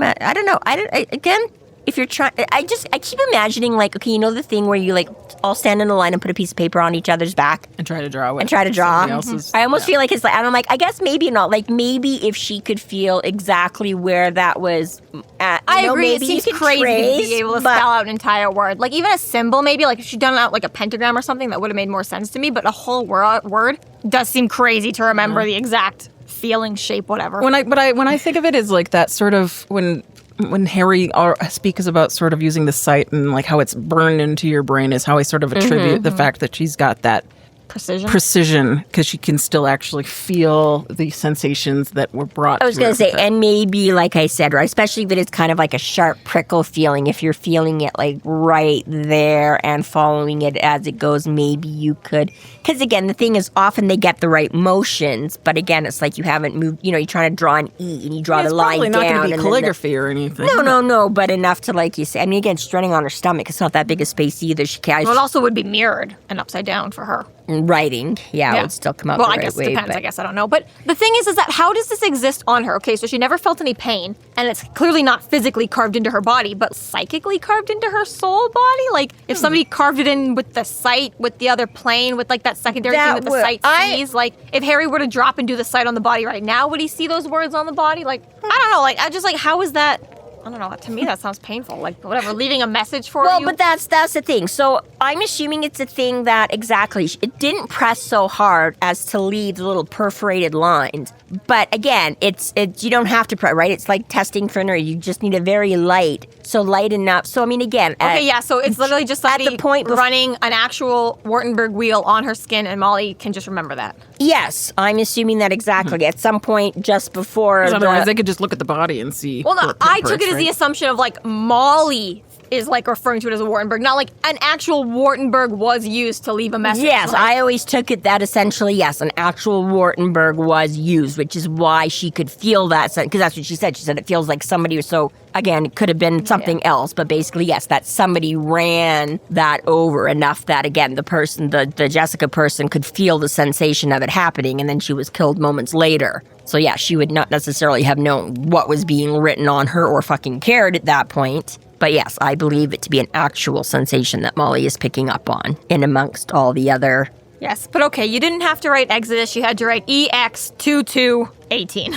S3: I don't know. Again, if you're trying, I keep imagining okay, you know the thing where you all stand in a line and put a piece of paper on each other's back
S2: And try to draw with
S3: and try to draw.
S2: somebody else's-
S3: I almost feel like it's and I'm like, I guess maybe not. Maybe if she could feel exactly where that was at.
S1: I agree.
S3: Maybe
S1: It seems
S3: you could
S1: crazy
S3: trace,
S1: to be able to
S3: but-
S1: spell out an entire word. Like even a symbol, maybe if she'd done out like a pentagram or something, that would have made more sense to me. But a whole word does seem crazy to remember the exact feeling, shape, whatever.
S2: When I think of it as like that sort of when Harry speaks about sort of using the sight and like how it's burned into your brain is how I sort of attribute the fact that she's got that precision because she can still actually feel the sensations that were brought.
S3: I was going to say, and maybe, like I said, right, especially if it is kind of like a sharp prickle feeling, if you're feeling it like right there and following it as it goes, maybe you could. Because again, the thing is, often they get the right motions, but again, it's like you haven't moved. You know, you're trying to draw an E and you draw the line
S2: probably
S3: down.
S2: not going to be
S3: and
S2: calligraphy or anything.
S3: No, but enough to like you say. I mean, again, she's running on her stomach. It's not that big a space either. She can't.
S1: Well, it also would be mirrored and upside down for her.
S3: writing, it would still come out the right way.
S1: Well, I guess it depends. I guess I don't know. But the thing is that how does this exist on her? Okay, so she never felt any pain, and it's clearly not physically carved into her body, but psychically carved into her soul body? Like, if somebody carved it in with the sight, with the other plane, with, like, that secondary thing that the sight sees, like, if Harry were to drop and do the sight on the body right now, would he see those words on the body? Like, I don't know. Like, I just, like, how is that... I don't know. To me, that sounds painful. Like, whatever, leaving a message for you.
S3: Well, but that's the thing. So I'm assuming it's a thing that, exactly, it didn't press so hard as to leave the little perforated lines. But again, it's you don't have to press, right? It's like testing for nerd. You just need a very light, so light enough. So, I mean, again.
S1: Okay, yeah, so it's literally just somebody at the point running an actual Wartenberg wheel on her skin, and Molly can just remember that.
S3: Yes, I'm assuming that exactly. At some point just before.
S2: Otherwise, they could just look at the body and see.
S1: Well, no, I took it as the assumption of, like, Molly is, like, referring to it as a Wartenberg, not like an actual Wartenberg was used to leave a message.
S3: Yes,
S1: like,
S3: I always took it that essentially, yes, an actual Wartenberg was used, which is why she could feel that, because that's what she said. She said it feels like somebody, so again, it could have been something else, but basically, yes, that somebody ran that over enough that, again, the person, the Jessica person could feel the sensation of it happening, and then she was killed moments later. So yeah, she would not necessarily have known what was being written on her or fucking cared at that point. But yes, I believe it to be an actual sensation that Molly is picking up on in amongst all the other...
S1: Yes, but okay, you didn't have to write Exodus, you had to write EX2218,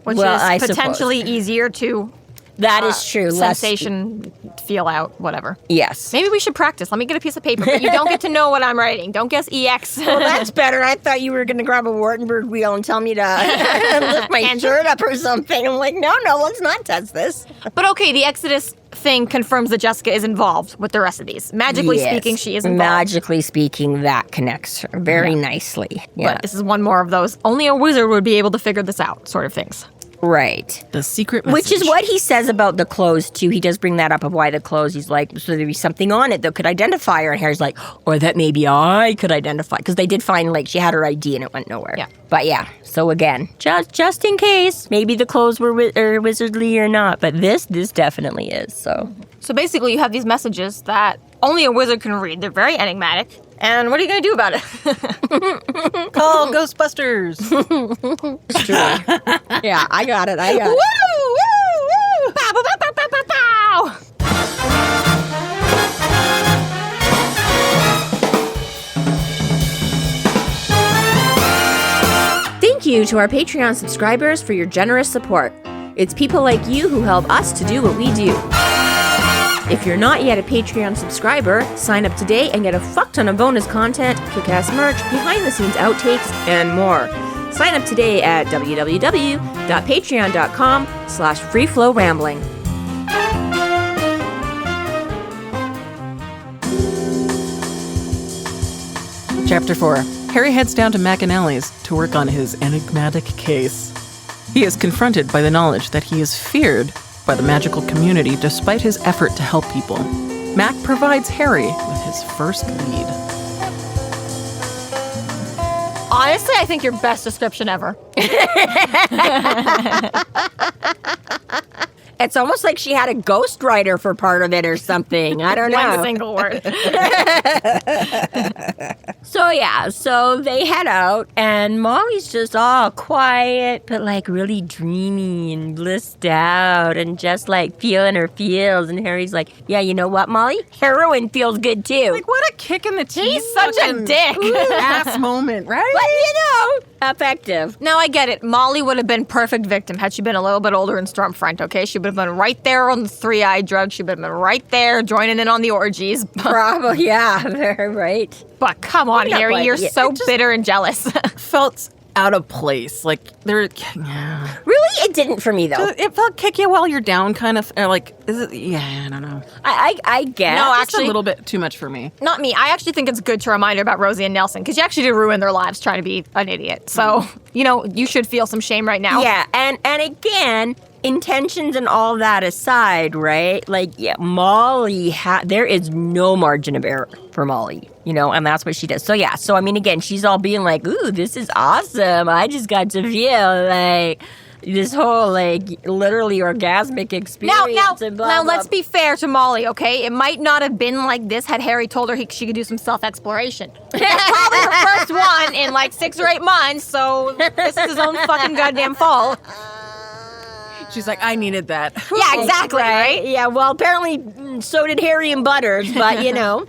S1: which is potentially easier to...
S3: That is true.
S1: Sensation, feel out, whatever.
S3: Yes.
S1: Maybe we should practice. Let me get a piece of paper, but you don't get to know what I'm writing. Don't guess EX.
S3: Well, that's better. I thought you were going to grab a Wartenberg wheel and tell me to lift my shirt up or something. I'm like, no, let's not test this.
S1: But okay, the Exodus thing confirms that Jessica is involved with the rest of these. Magically speaking, she is involved.
S3: Magically speaking, that connects her very nicely. Yeah.
S1: But this is one more of those. Only a wizard would be able to figure this out sort of things.
S3: Right.
S2: The secret message.
S3: Which is what he says about the clothes, too. He does bring that up of why the clothes. He's like, so there'd be something on it that could identify her. And Harry's like, or that maybe I could identify. Because they did find, like, she had her ID and it went nowhere.
S1: Yeah.
S3: But yeah, so again, just in case, maybe the clothes were wizardly or not. But this definitely is, so.
S1: So basically you have these messages that only a wizard can read. They're very enigmatic. And what are you going to do about it?
S2: Call Ghostbusters.
S3: It's true. Yeah, I got it.
S1: Woo! Woo! Woo! Pow, pow, pow, pow, pow, pow. Thank you to our Patreon subscribers for your generous support. It's people like you who help us to do what we do. If you're not yet a Patreon subscriber, sign up today and get a fuck ton of bonus content, kick-ass merch, behind-the-scenes outtakes, and more. Sign up today at www.patreon.com/freeflowrambling.
S2: Chapter 4. Harry heads down to McAnally's to work on his enigmatic case. He is confronted by the knowledge that he is feared by the magical community despite his effort to help people. Mac provides Harry with his first lead.
S1: Honestly, I think your best description ever.
S3: It's almost like she had a ghostwriter for part of it or something. I don't know.
S1: One single word.
S3: So they head out, and Molly's just all quiet, but like really dreamy and blissed out, and just like feeling her feels. And Harry's like, yeah, you know what, Molly? Heroin feels good too.
S2: Like, what a kick in the teeth.
S1: He's such a dick.
S2: Ass moment, right?
S3: But you know, effective.
S1: Now I get it. Molly would have been perfect victim had she been a little bit older and Stormfront, okay? She would have been right there on the three-eyed drug. She would have been right there joining in on the orgies.
S3: Probably, yeah, very right.
S1: But come on, Harry, you're so bitter and jealous.
S2: Felt out of place. Like, yeah.
S3: Really? It didn't for me, though.
S2: It felt kick you while you're down, kind of. Like, is it? Yeah, I don't know.
S3: I guess.
S1: No,
S2: Just
S1: actually,
S2: a little bit too much for me.
S1: Not me. I actually think it's good to remind her about Rosie and Nelson, because you actually did ruin their lives trying to be an idiot. So, you know, you should feel some shame right now.
S3: Yeah, and again, intentions and all that aside, right? Like, yeah, Molly, there is no margin of error for Molly, you know, and that's what she does. So, yeah, I mean, again, she's all being like, ooh, this is awesome. I just got to feel like this whole like literally orgasmic experience.
S1: Now, let's be fair to Molly, okay? It might not have been like this had Harry told her she could do some self-exploration. That's probably her first one in like 6 or 8 months, so this is his own fucking goddamn fault.
S2: She's like, I needed that.
S1: Yeah, exactly, right?
S3: Yeah, well, apparently so did Harry and Butters, but you know.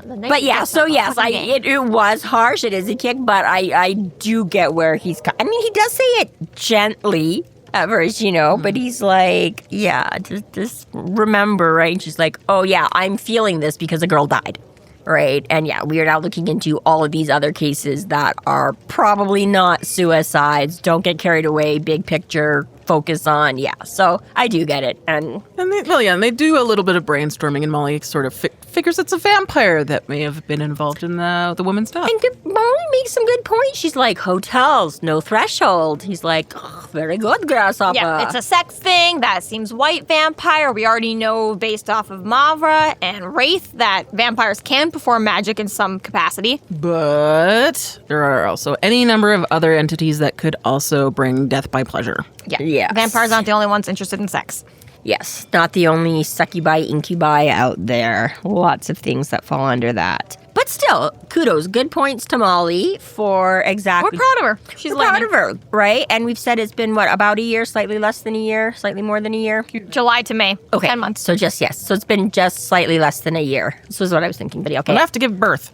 S3: But yeah, so yes, it was harsh. It is a kick, but I do get where he's. I mean, he does say it gently at first, you know, but he's like, yeah, just remember, right? And she's like, oh yeah, I'm feeling this because a girl died, right? And yeah, we are now looking into all of these other cases that are probably not suicides. Don't get carried away. Big picture. Focus on, yeah. So I do get it, and
S2: they do a little bit of brainstorming, and Molly sort of figures it's a vampire that may have been involved in the woman's death.
S3: And Molly makes some good points. She's like, hotels, no threshold. He's like, oh, very good, Grasshopper.
S1: Yeah, it's a sex thing. That seems white vampire. We already know based off of Mavra and Wraith that vampires can perform magic in some capacity.
S2: But there are also any number of other entities that could also bring death by pleasure.
S1: Yeah.
S3: Yes.
S1: Vampires aren't the only ones interested in sex.
S3: Yes, not the only succubi, incubi out there. Lots of things that fall under that. But still, kudos. Good points to Molly for exactly...
S1: We're proud of her. She's
S3: proud of her, right? And we've said it's been, what, about a year? Slightly less than a year? Slightly more than a year?
S1: July to May.
S3: Okay.
S1: 10 months.
S3: So just, yes. So it's been just slightly less than a year. This was what I was thinking, but okay.
S2: I'll have to give birth.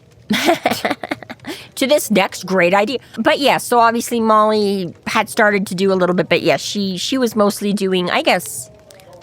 S3: To this next great idea. But yeah, so obviously Molly had started to do a little bit, but yes, she was mostly doing, I guess,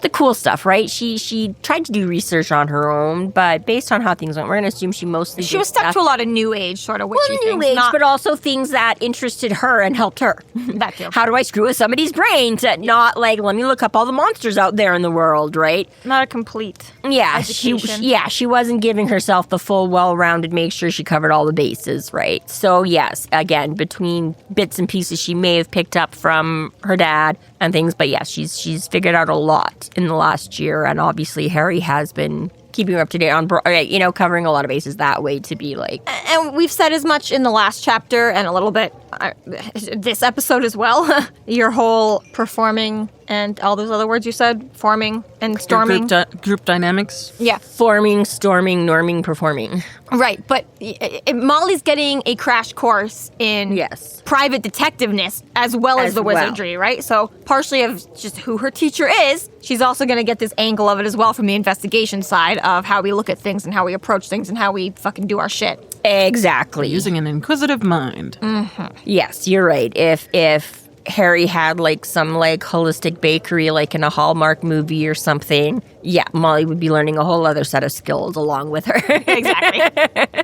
S3: the cool stuff, right? She tried to do research on her own, but based on how things went, we're going to assume she mostly
S1: She was stuck to a lot of new age sort of witchy things.
S3: New age, but also things that interested her and helped her.
S1: That too.
S3: How do I screw with somebody's brain to not like, let me look up all the monsters out there in the world, right?
S1: Not a complete education.
S3: She wasn't giving herself the full, well-rounded, make sure she covered all the bases, right? So yes, again, between bits and pieces she may have picked up from her dad and things, but yes, she's figured out a lot in the last year, and obviously Harry has been keeping her up to date on, covering a lot of bases that way to be like...
S1: And we've said as much in the last chapter and a little bit this episode as well. Your whole performing and all those other words you said, forming and storming.
S2: Group dynamics.
S1: Yeah.
S3: Forming, storming, norming, performing.
S1: Right, but Molly's getting a crash course in private detectiveness as well as the wizardry, right? So partially of just who her teacher is, she's also going to get this angle of it as well from the investigation side of how we look at things and how we approach things and how we fucking do our shit.
S3: Exactly.
S2: Using an inquisitive mind.
S1: Mm-hmm.
S3: Yes, you're right. If Harry had like some like holistic bakery like in a Hallmark movie or something, yeah, Molly would be learning a whole other set of skills along with her.
S1: Exactly.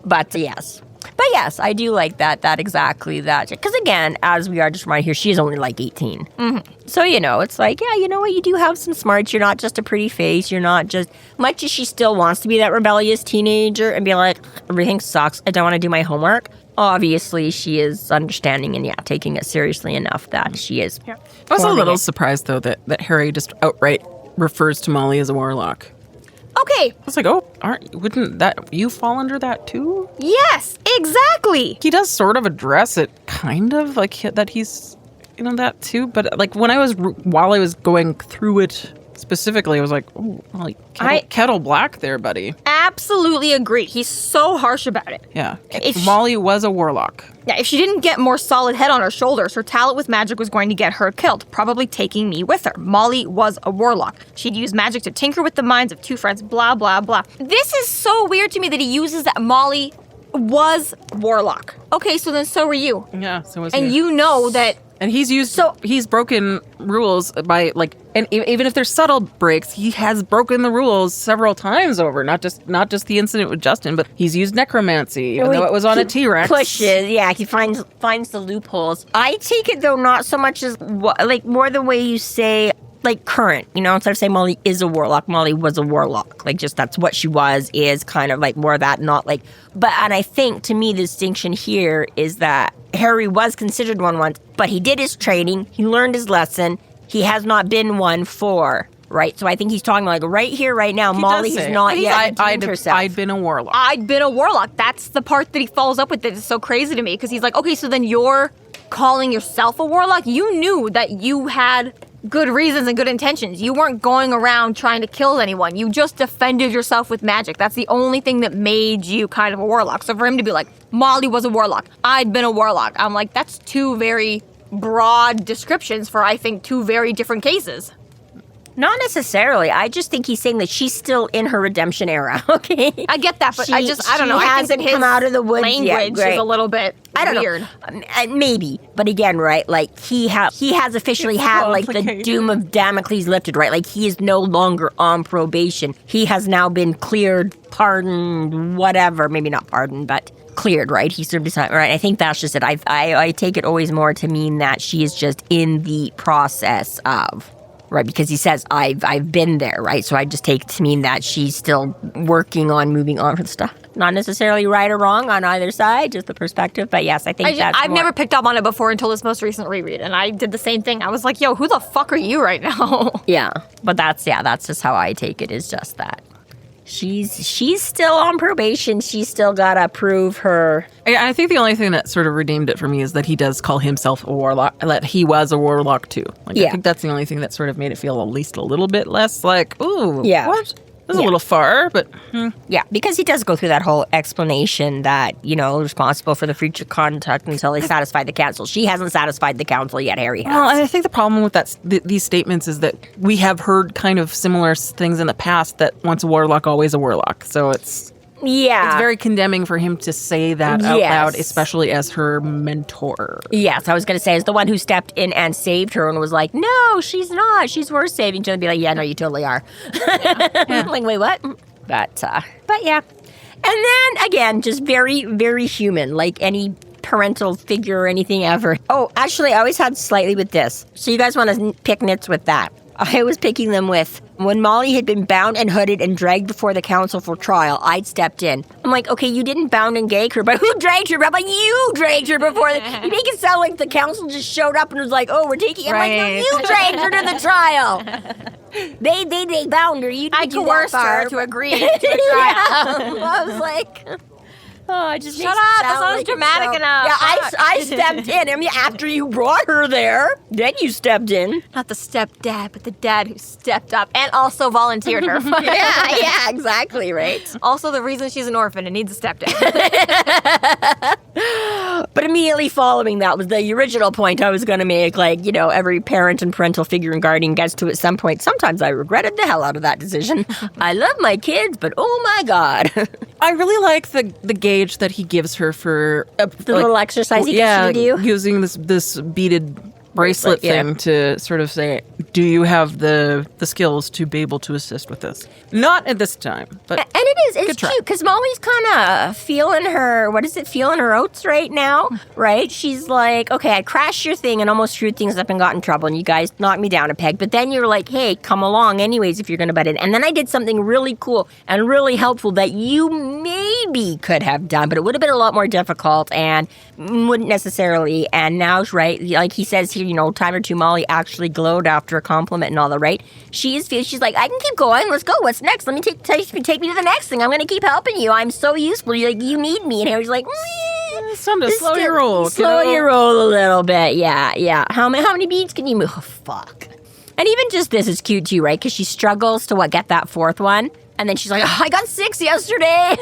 S3: But yes, I do like that exactly that. Because again, as we are just right here, she's only like 18.
S1: Mm-hmm.
S3: So, it's like, yeah, you know what? You do have some smarts. You're not just a pretty face. You're not just, much as she still wants to be that rebellious teenager and be like, everything sucks. I don't want to do my homework. Obviously, she is understanding and, taking it seriously enough that she is. Yeah.
S2: I was a little surprised, though, that Harry just outright refers to Molly as a warlock.
S1: Okay.
S2: I was like, wouldn't you fall under that too?
S1: Yes, exactly.
S2: He does sort of address it, kind of, like that he's, that too. But like while I was going through it specifically, I was like, oh, like kettle black there, buddy.
S1: Absolutely agree. He's so harsh about it.
S2: Yeah. Molly was a warlock.
S1: Yeah, if she didn't get more solid head on her shoulders, her talent with magic was going to get her killed, probably taking me with her. Molly was a warlock. She'd use magic to tinker with the minds of two friends, blah, blah, blah. This is so weird to me that he uses that Molly was warlock. Okay, so then so were you.
S2: Yeah, so was he.
S1: And you know that...
S2: And he's broken rules by, like, and even if there's subtle breaks, he has broken the rules several times over. Not just the incident with Justin, but he's used necromancy, even though it was on a T-Rex.
S3: Pushes, he finds the loopholes. I take it, though, not so much as, more the way you say, like, current, instead of saying Molly is a warlock, Molly was a warlock. Like, just that's what she was, is kind of, like, more of that, not, like... and I think, to me, the distinction here is that Harry was considered one once, but he did his training, he learned his lesson, he has not been one for, right? So I think he's talking like right here, right now, Molly has not yet herself.
S2: I'd been a warlock.
S1: I'd been a warlock. That's the part that he follows up with that is so crazy to me, because he's like, okay, so then you're calling yourself a warlock, you knew that you had good reasons and good intentions. You weren't going around trying to kill anyone. You just defended yourself with magic. That's the only thing that made you kind of a warlock. So for him to be like, Molly was a warlock, I'd been a warlock, I'm like, that's two very broad descriptions for, I think, two very different cases.
S3: Not necessarily. I just think he's saying that she's still in her redemption era, okay?
S1: I get that, but I don't know.
S3: She hasn't come out of the woods
S1: language
S3: yet.
S1: Is a little bit weird.
S3: Maybe. But again, right, like, he has officially had, like, the doom of Damocles lifted, right? Like, he is no longer on probation. He has now been cleared, pardoned, whatever. Maybe not pardoned, but cleared, right? He served his time, right? I think that's just it. I take it always more to mean that she is just in the process of... Right, because he says, I've been there, right? So I just take it to mean that she's still working on moving on with stuff. Not necessarily right or wrong on either side, just the perspective. But yes, I think
S1: I've never picked up on it before until this most recent reread. And I did the same thing. I was like, yo, who the fuck are you right now?
S3: Yeah, but that's just how I take it, is just that. She's still on probation. She's still got to prove her...
S2: I think the only thing that sort of redeemed it for me is that he does call himself a warlock, that he was a warlock too. Like,
S3: yeah.
S2: I think that's the only thing that sort of made it feel at least a little bit less like, ooh,
S3: yeah.
S2: What? That's a little far, but...
S3: Yeah, because he does go through that whole explanation that, responsible for the future conduct until they satisfy the council. She hasn't satisfied the council yet, Harry has.
S2: Well, and I think the problem with these statements is that we have heard kind of similar things in the past, that once a warlock, always a warlock. So it's very condemning for him to say that out loud, especially as her mentor.
S3: Yes, I was going to say, as the one who stepped in and saved her and was like, no, she's not. She's worth saving. She'll be like, yeah, no, you totally are. Yeah. Like, wait, what? But yeah. And then, again, just very, very human, like any parental figure or anything ever. Oh, actually, I always had slightly with this. So you guys want to pick nits with that. I was picking them with, when Molly had been bound and hooded and dragged before the council for trial, I'd stepped in. I'm like, okay, you didn't bound and gag her, but who dragged her? I'm like, you dragged her before. You make it sound like the council just showed up and was like, oh, we're taking... I'm like, no, you dragged her to the trial. They bound her. You didn't
S1: coerced her to agree to a trial.
S3: I was like... Oh, just
S1: shut up! That sounds like dramatic enough.
S3: Yeah, I stepped in. I mean, after you brought her there, then you stepped in.
S1: Not the stepdad, but the dad who stepped up and also volunteered her.
S3: yeah, exactly, right.
S1: Also, the reason she's an orphan and needs a stepdad.
S3: But immediately following that was the original point I was going to make. Like, every parent and parental figure and guardian gets to at some point. Sometimes I regretted the hell out of that decision. I love my kids, but oh my God.
S2: I really like the gauge that he gives her for
S3: the little exercise he gets you to do.
S2: Using this beaded bracelet thing to sort of say, do you have the skills to be able to assist with this? Not at this time, but
S3: and it's cute because Molly's kind of feeling her oats right now, right? She's like, okay, I crashed your thing and almost screwed things up and got in trouble, and you guys knocked me down a peg, but then you're like, hey, come along anyways if you're gonna butt in. And then I did something really cool and really helpful that you maybe could have done, but it would have been a lot more difficult and wouldn't necessarily. And now, right, like he says here, time or two, Molly actually glowed after a compliment and all that, right? She's like, I can keep going. Let's go. What's next? Let me take me to the next thing. I'm going to keep helping you. I'm so useful. You need me. And Harry's like,
S2: it's time to slow your roll.
S3: Slow your roll a little bit. Yeah. How many beads can you move? Oh, fuck. And even just this is cute too, right? Because she struggles to get that fourth one. And then she's like, oh, I got 6 yesterday.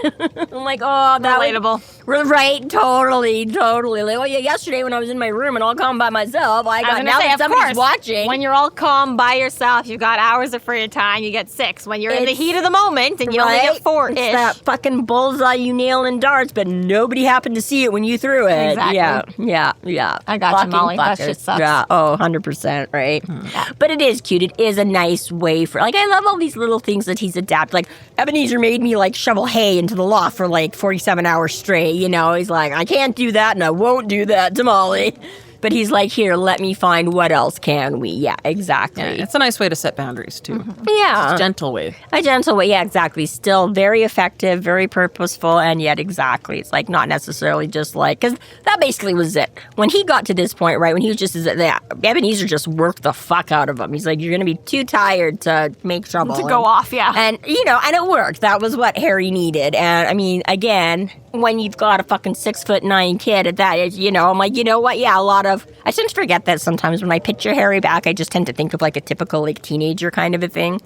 S3: I'm like, oh, that
S1: relatable.
S3: Right, totally. Like, oh, yeah, yesterday when I was in my room and all calm by myself, now that somebody's watching.
S1: When you're all calm by yourself, you've got hours of free time, you get 6. When you're in the heat of the moment and you only get 4-ish.
S3: It's that fucking bullseye you nail in darts, but nobody happened to see it when you threw it.
S1: Exactly.
S3: Yeah.
S1: I got you, Molly. That shit sucks.
S3: Yeah, 100%, right? Yeah. But it is cute. It is a nice way for, I love all these little things that he's adapted. Like, Ebenezer made me, shovel hay into the loft for, 47 hours straight, He's like, I can't do that, and I won't do that to Molly. But he's like, here, let me find what else can we. Yeah, exactly.
S2: Yeah, it's a nice way to set boundaries, too.
S3: Mm-hmm. Yeah.
S2: It's a gentle way.
S3: A gentle way, yeah, exactly. Still very effective, very purposeful, and yet exactly. It's not necessarily just because that basically was it. When he got to this point, right, when he was just, Ebenezer just worked the fuck out of him. He's like, you're going to be too tired to make trouble.
S1: To go off, yeah.
S3: And, and it worked. That was what Harry needed. And, I mean, again, when you've got a fucking 6'9" kid at that age, I'm like, you know what? Yeah, a lot of I tend to forget that sometimes when I picture Harry back, I just tend to think of like a typical like teenager kind of a thing.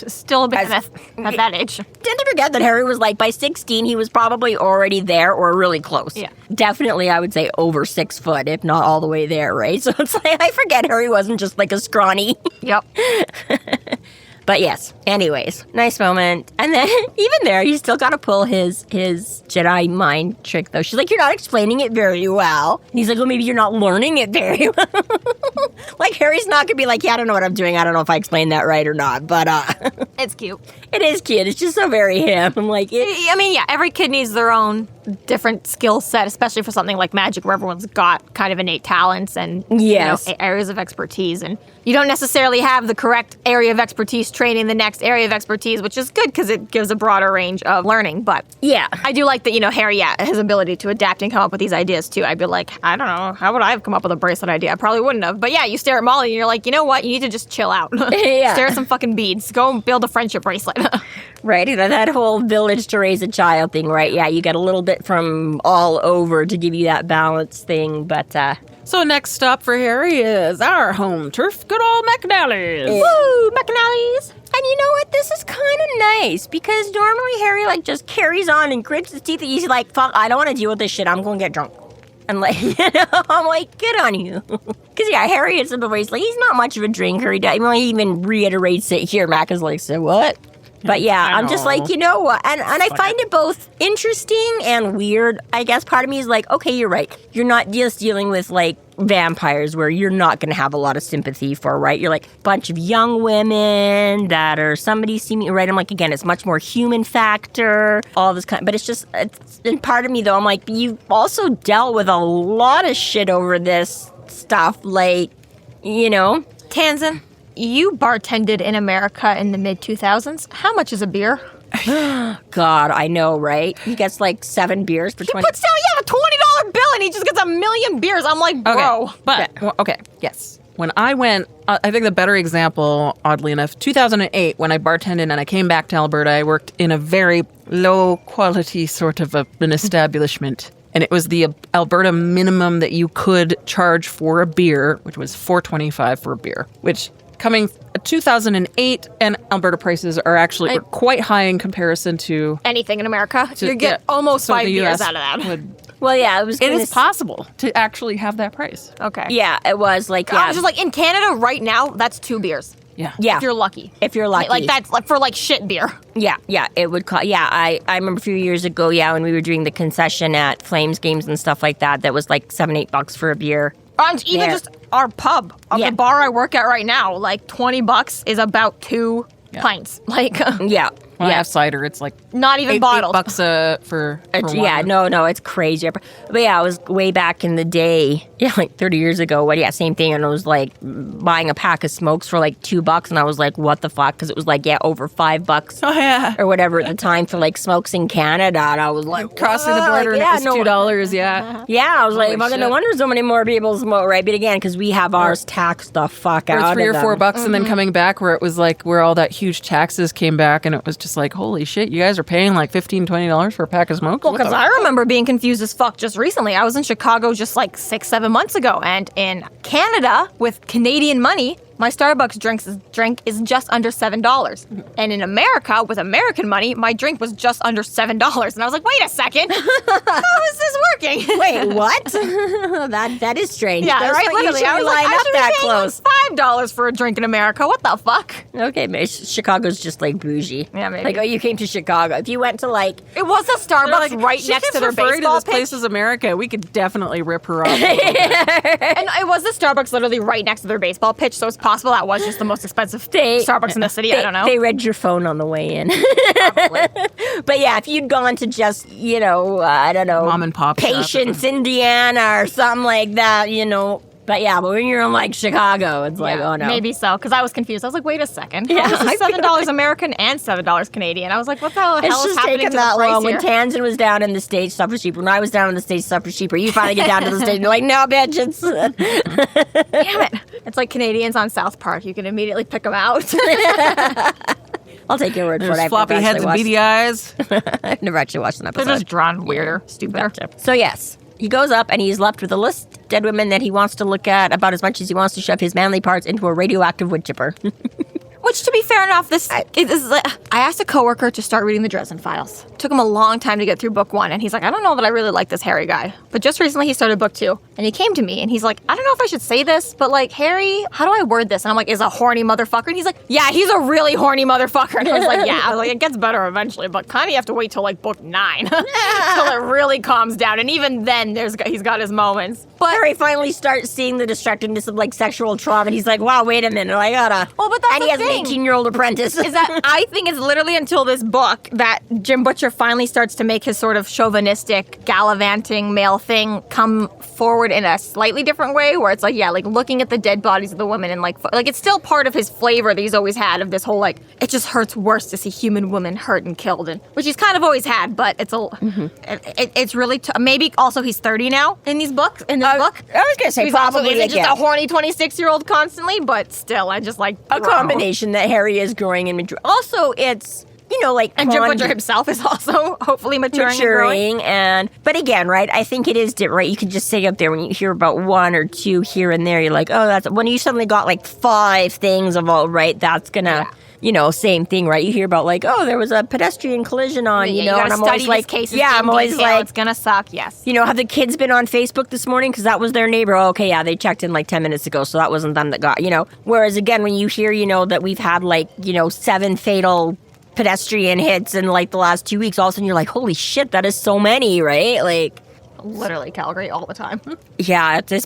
S1: Still a bit at that age.
S3: Tend to forget that Harry was like, by 16, he was probably already there or really close.
S1: Yeah.
S3: Definitely, I would say over 6 foot, if not all the way there, right? So it's like, I forget Harry wasn't just like a scrawny.
S1: Yep.
S3: But yes, anyways, nice moment. And then even there, he's still got to pull his Jedi mind trick, though. She's like, you're not explaining it very well. And he's like, well, maybe you're not learning it very well. Like, Harry's not going to be like, yeah, I don't know what I'm doing. I don't know if I explained that right or not. But
S1: It's cute.
S3: it is cute. It's just so very him. I'm like,
S1: I mean, yeah, every kid needs their own different skill set, especially for something like magic where everyone's got kind of innate talents and
S3: Yes.
S1: areas of expertise. And you don't necessarily have the correct area of expertise training the next area of expertise, which is good because it gives a broader range of learning. But
S3: yeah.
S1: I do like that, Harry, his ability to adapt and come up with these ideas too. I'd be like, I don't know, how would I have come up with a bracelet idea? I probably wouldn't have. But yeah, you stare at Molly and you're like, you know what? You need to just chill out.
S3: Yeah.
S1: Stare at some fucking beads. Go build a friendship bracelet.
S3: Right, that whole village to raise a child thing, right? Yeah, you get a little bit from all over to give you that balance thing, but
S2: So next stop for Harry is our home turf, good old McAnally's.
S3: woo, McAnally's. And you know what? This is kind of nice because normally Harry like just carries on and grits his teeth. He's like, "Fuck, I don't want to deal with this shit. I'm going to get drunk." And like, I'm like, "Good on you." Because yeah, Harry is before he's like, he's not much of a drinker. He even reiterates it here. Mac is like, "So what?" But yeah, I'm just like, you know what? And I find it both interesting and weird. I guess part of me is like, okay, you're right. You're not just dealing with like vampires where you're not going to have a lot of sympathy for, right? You're like a bunch of young women that are somebody seeming, right? I'm like, again, it's much more human factor, all this kind. But it's just, and part of me though, I'm like, you've also dealt with a lot of shit over this stuff, like,
S1: Tanzan, you bartended in America in the mid-2000s. How much is a beer?
S3: God, I know, right? He gets like 7 beers for 20.
S1: He puts down, a $20 bill and he just gets a million beers. I'm like, bro.
S2: Okay, but, okay, yes. When I went, I think the better example, oddly enough, 2008, when I bartended and I came back to Alberta, I worked in a very low-quality sort of an establishment. And it was the Alberta minimum that you could charge for a beer, which was $4.25 for a beer, which coming 2008 and Alberta prices are actually quite high in comparison to
S1: anything in America. You get almost 5 beers out of that.
S3: Well, yeah,
S2: it is possible to actually have that price.
S1: Okay.
S3: Yeah, it was like, yeah.
S1: I was just like, in Canada right now, that's 2 beers.
S2: Yeah.
S3: Yeah.
S1: If you're lucky.
S3: Like
S1: that's like for like shit beer.
S3: Yeah, it would cost. Yeah, I remember a few years ago, when we were doing the concession at Flames games and stuff like that was like $7-8 for a beer.
S1: And even just our pub, the bar I work at right now, like $20 is about 2 pints. Like,
S3: yeah.
S2: When I have cider, it's like
S1: not even bottles.
S2: $8 for
S3: yeah, no, it's crazy. But yeah, I was way back in the day, like 30 years ago. Same thing. And I was like buying a pack of smokes for like $2, and I was like, what the fuck? Because it was like over $5.
S2: Oh yeah,
S3: or whatever at the time for like smokes in Canada. And I was like,
S2: crossing the border, and it was $2. Yeah,
S3: yeah. I was like, no wonder so many more people smoke, right? But again, because we have ours taxed the fuck out of them.
S2: Or $3 or $4, and then coming back where it was like where all that huge taxes came back, and it was just like, holy shit, you guys are paying like $15-20 for a pack of smoke?
S1: Well, because I remember being confused as fuck just recently. I was in Chicago just like 6-7 months ago, and in Canada, with Canadian money, my Starbucks drink is just under $7. And in America, with American money, my drink was just under $7. And I was like, wait a second. How is this working?
S3: Wait, what? that is strange.
S1: Yeah,
S3: those
S1: right, literally. I was like, I should
S3: that
S1: be paying
S3: close.
S1: like $5 for a drink in America. What the fuck?
S3: Okay, maybe Chicago's just like bougie.
S1: Yeah, maybe.
S3: Like, you came to Chicago. If you went to like...
S1: It was a Starbucks right next to their baseball
S2: to this
S1: pitch.
S2: place as America. We could definitely rip her off.
S1: And it was the Starbucks literally right next to their baseball pitch, so it's possible that was just the most expensive Starbucks in the city. I don't know.
S3: They read your phone on the way in. But yeah, if you'd gone to just, I don't know,
S2: mom and pop
S3: Patience, Indiana or something like that, But yeah, but when you're in like Chicago, it's like, oh no.
S1: Maybe so, because I was confused. I was like, wait a second. Yeah, this is $7 American and $7 Canadian. I was like, what the hell is happening to the price
S3: long.
S1: here?
S3: When Tanzan was down in the States, stuff was cheaper. When I was down in the States, stuff was cheaper. You finally get down to the States and you're like, no, bitch, it's...
S1: Damn it. It's like Canadians on South Park. You can immediately pick them out.
S3: I'll take your word for it.
S2: There's floppy heads and beady eyes.
S3: I've never actually watched an episode.
S1: They're just drawn weirder, stupider.
S3: So yes, he goes up and he's left with a list of dead women that he wants to look at about as much as he wants to shove his manly parts into a radioactive wood chipper.
S1: Which, to be fair enough, I asked a coworker to start reading the Dresden Files. Took him a long time to get through book 1, and he's like, I don't know that I really like this Harry guy. But just recently he started book 2, and he came to me, and he's like, I don't know if I should say this, but like, Harry, how do I word this? And I'm like, is a horny motherfucker? And he's like, yeah, he's a really horny motherfucker. And I was like, yeah. I was like, it gets better eventually, but kind of you have to wait till like book 9 till it really calms down. And even then, he's got his moments.
S3: But Harry finally starts seeing the destructiveness of like sexual trauma, and he's like, wow, wait a minute, I gotta.
S1: Well, but that's
S3: and
S1: the
S3: he has
S1: thing.
S3: an 18-year-old apprentice.
S1: Is that I think it's literally until this book that Jim Butcher finally starts to make his sort of chauvinistic, gallivanting male thing come forward in a slightly different way, where it's like, yeah, like looking at the dead bodies of the women and like it's still part of his flavor that he's always had of this whole like, it just hurts worse to see human women hurt and killed, and which he's kind of always had, but it's it's really maybe also he's 30 now in these books book.
S3: I was gonna say
S1: he's
S3: probably
S1: isn't just a horny 26-year-old constantly, but still, I just like
S3: a combination that Harry is growing and maturing. Also, it's
S1: and Jim Butcher himself is also hopefully maturing
S3: and but again, right? I think it is different. Right? You can just say up there when you hear about 1 or 2 here and there, you're like, oh, that's when you suddenly got like 5 things of all right. That's gonna. Yeah. Same thing, right? You hear about like, oh, there was a pedestrian collision on,
S1: you
S3: and I'm always like, I'm always like,
S1: it's gonna suck, yes.
S3: Have the kids been on Facebook this morning because that was their neighbor? Oh, okay, yeah, they checked in like 10 minutes ago, so that wasn't them that got, Whereas again, when you hear, that we've had like, 7 fatal pedestrian hits in like the last 2 weeks, all of a sudden you're like, holy shit, that is so many, right? Like,
S1: literally Calgary all the time.
S3: Yeah, it's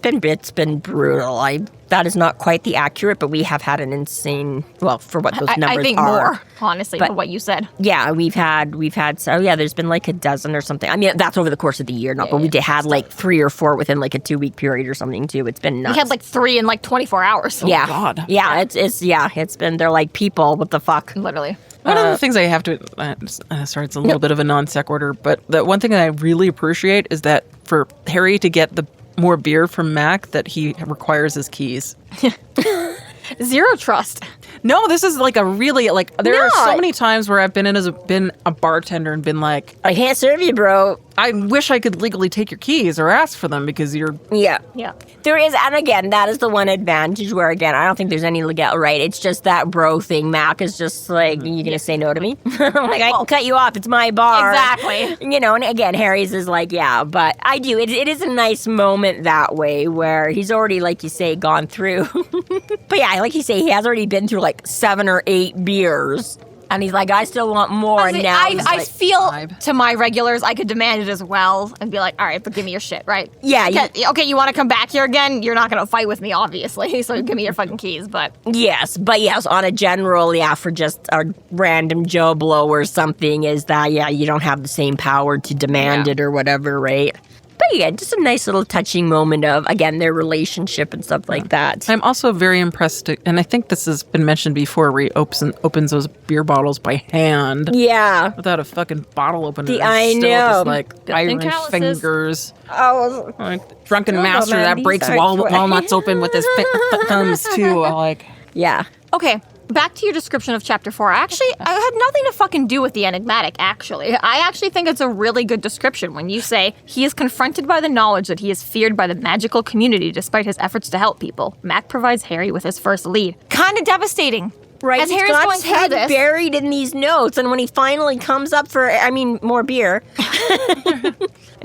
S3: been brutal. That is not quite the accurate, but we have had an insane, well, for what those numbers are.
S1: I think more, honestly, for what you said.
S3: Yeah, we've had, so yeah, there's been like a dozen or something. I mean, that's over the course of the year, but we had like 3 or 4 within like a 2-week period or something too. It's been nuts.
S1: We had like 3 in like 24 hours.
S3: Yeah.
S2: Oh, God.
S3: Yeah, it's been, they're like, people, what the fuck?
S1: Literally.
S2: One of the things I have to, sorry, it's a little bit of a non sequitur, but the one thing that I really appreciate is that for Harry to get the more beer from Mac, that he requires his keys.
S1: Zero trust.
S2: No, this is like a really, like, there are so many times where I've been a bartender and been like,
S3: I can't serve you, bro.
S2: I wish I could legally take your keys or ask for them because you're...
S3: Yeah.
S1: Yeah.
S3: There is, and again, that is the one advantage where, again, I don't think there's any legal right. It's just that bro thing. Mac is just like, you gonna say no to me? Like, I can cut you off. It's my bar.
S1: Exactly.
S3: And again, Harry's is like, yeah, but I do. It is a nice moment that way where he's already, like you say, gone through. But yeah, like you say, he has already been through like 7 or 8 beers. And he's like, I still want more. And now
S1: I feel to my regulars, I could demand it as well and be like, all right, but give me your shit, right?
S3: Yeah.
S1: Okay, you want to come back here again? You're not going to fight with me, obviously. So give me your fucking keys, but...
S3: Yes, on a general, for just a random Joe Blow or something is that, you don't have the same power to demand it or whatever, right? But yeah, just a nice little touching moment of, again, their relationship and stuff like that.
S2: I'm also very impressed, and I think this has been mentioned before, where he opens those beer bottles by hand.
S3: Yeah.
S2: Without a fucking bottle opener.
S3: I know.
S2: Just like iron fingers.
S3: Oh.
S2: Like drunken master that breaks walnuts open with his thumbs, too.
S3: Yeah.
S1: Okay. Back to your description of Chapter 4. Actually, I had nothing to fucking do with the enigmatic, actually. I actually think it's a really good description when you say, he is confronted by the knowledge that he is feared by the magical community despite his efforts to help people. Mac provides Harry with his first lead. Kind of devastating.
S3: Right,
S1: as
S3: he's
S1: Harry's
S3: got
S1: going
S3: his head
S1: through this,
S3: buried in these notes, and when he finally comes up for, more beer.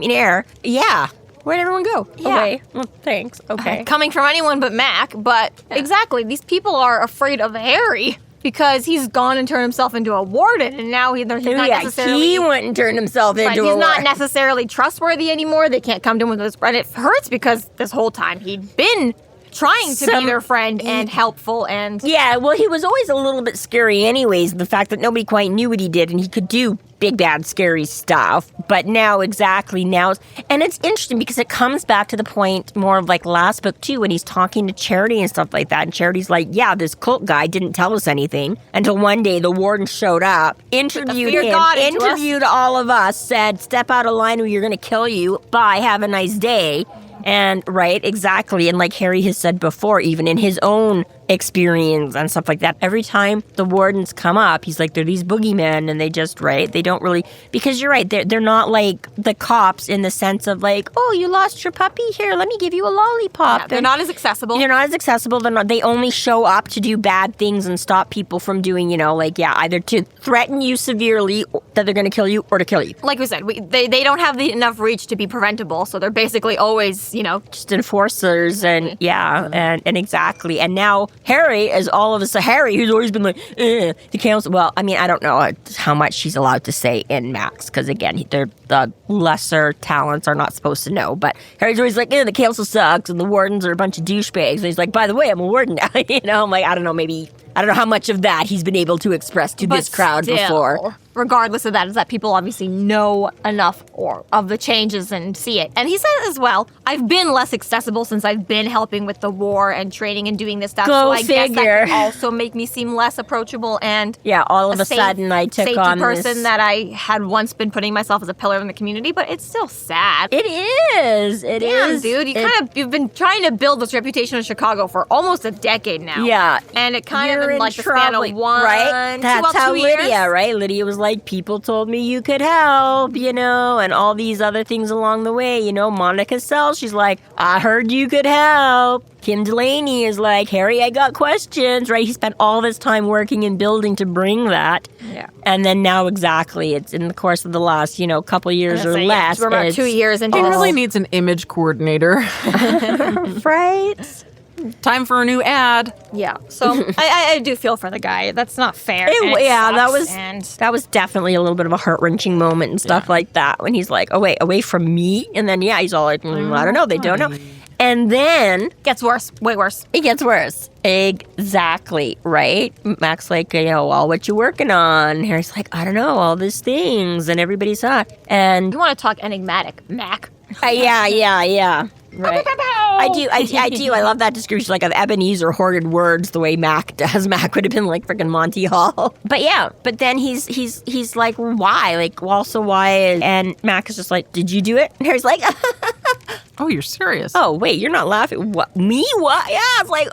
S3: Air. Yeah. Where'd everyone go?
S1: Yeah.
S3: Okay. Well, thanks. Okay.
S1: Coming from anyone but Mac, but exactly, these people are afraid of Harry because he's gone and turned himself into a warden, and now he's not necessarily...
S3: he went and turned himself into a warden.
S1: He's not necessarily trustworthy anymore. They can't come to him with this, and it hurts because this whole time he'd been trying to be their friend and helpful and...
S3: Yeah, well, he was always a little bit scary anyways, the fact that nobody quite knew what he did, and he could do big, bad, scary stuff. But now, and it's interesting because it comes back to the point more of like last book too, when he's talking to Charity and stuff like that, and Charity's like, yeah, this cult guy didn't tell us anything until one day the warden showed up, interviewed all of us, said, step out of line or you're going to kill you, bye, have a nice day. And, right, exactly. And like Harry has said before, even in his own experience and stuff like that. Every time the wardens come up, he's like, they're these boogeymen, and they just, right? They don't really, because you're right, they're not like the cops in the sense of like, oh, you lost your puppy? Here, let me give you a lollipop.
S1: Yeah, they're not as accessible.
S3: They're not as accessible. They only show up to do bad things and stop people from doing, either to threaten you severely that they're going to kill you or to kill you.
S1: Like we said, they don't have enough reach to be preventable, so they're basically always,
S3: just enforcers and and exactly. And now Harry is all of a sudden, Harry, who's always been like, the council. Well, I mean, I don't know how much she's allowed to say in Max, because again, the lesser talents are not supposed to know. But Harry's always like, the council sucks and the wardens are a bunch of douchebags. And he's like, by the way, I'm a warden now. I'm like, I don't know how much of that he's been able to express to this crowd before.
S1: Regardless of that, is that people obviously know enough of the changes and see it. And he said as well, I've been less accessible since I've been helping with the war and training and doing this stuff.
S3: Go
S1: so I
S3: figure.
S1: guess that could also make me seem less approachable and
S3: all of a sudden I took on
S1: person
S3: this
S1: that I had once been putting myself as a pillar in the community, but it's still sad.
S3: It is.
S1: Damn, dude, you've been trying to build this reputation in Chicago for almost a decade now.
S3: Yeah.
S1: And it kind of in like the span
S3: trouble,
S1: of one,
S3: right? That's how
S1: 2 years.
S3: Lydia, right? Lydia was like, people told me you could help, and all these other things along the way, Monica Sells, she's like, I heard you could help. Kim Delaney is like, Harry, I got questions, right? He spent all this time working and building to bring that.
S1: Yeah.
S3: And then now exactly, it's in the course of the last, couple years or less.
S1: We're about 2 years into
S2: He really needs an image coordinator.
S3: Right?
S2: Time for a new ad.
S1: Yeah, so I do feel for the guy. That's not fair.
S3: That was definitely a little bit of a heart-wrenching moment and stuff like that when he's like, oh wait, away from me? And then he's all like, I don't know, they don't know. And then
S1: gets worse, way worse.
S3: It gets worse. Exactly, right? Mac's like, well, what you working on? Harry's like, I don't know, all these things, and everybody's hot. And
S1: you want to talk enigmatic, Mac?
S3: Yeah. Right. I do. I love that description, like, of Ebenezer hoarded words the way Mac does. Mac would have been like freaking Monty Hall. But then he's like, why? Like, also why? And Mac is just like, did you do it? And Harry's like,
S2: oh, you're serious?
S3: Oh, wait, you're not laughing. What? Me? What? Yeah, it's like,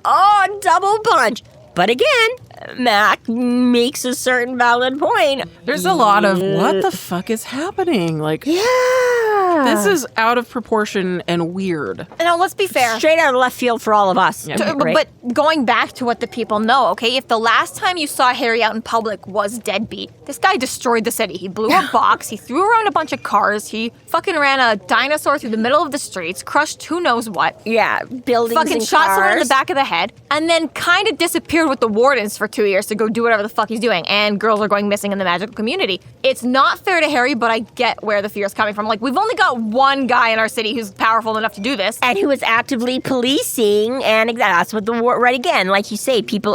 S3: double punch. But again, Mac makes a certain valid point.
S2: There's a lot of, what the fuck is happening? Like, this is out of proportion and weird.
S1: Now, let's be fair.
S3: Straight out of left field for all of us.
S2: Yeah,
S3: right?
S1: But going back to what the people know, okay, if the last time you saw Harry out in public was deadbeat, this guy destroyed the city. He blew a box, he threw around a bunch of cars, he fucking ran a dinosaur through the middle of the streets, crushed who knows what.
S3: Yeah, buildings
S1: fucking
S3: and
S1: shot
S3: cars.
S1: someone in the back of the head, and then kind of disappeared with the wardens for 2 years to go do whatever the fuck he's doing, and girls are going missing in the magical community. It's not fair to Harry, but I get where the fear is coming from. Like, we've only got one guy in our city who's powerful enough to do this.
S3: And who is actively policing, and that's what the war, right again, like you say, people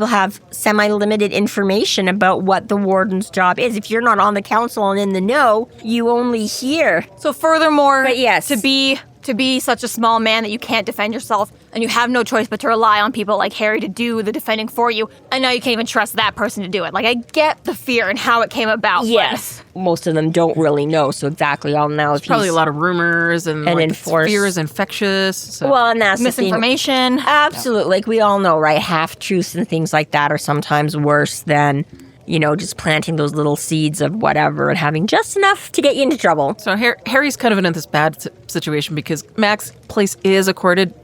S3: have semi-limited information about what the warden's job is. If you're not on the council and in the know, you only hear.
S1: So furthermore,
S3: But yes.
S1: to be such a small man that you can't defend yourself and you have no choice but to rely on people like Harry to do the defending for you, and now you can't even trust that person to do it. Like, I get the fear and how it came about.
S3: Yes. Most of them don't really know, so exactly all now. If
S2: Probably a lot of rumors and like, fear is infectious. So.
S3: Well, and that's
S1: misinformation.
S3: Absolutely. Like, we all know, right? Half-truths and things like that are sometimes worse than, just planting those little seeds of whatever and having just enough to get you into trouble.
S2: So Harry's kind of in this bad situation because Mac's place is accorded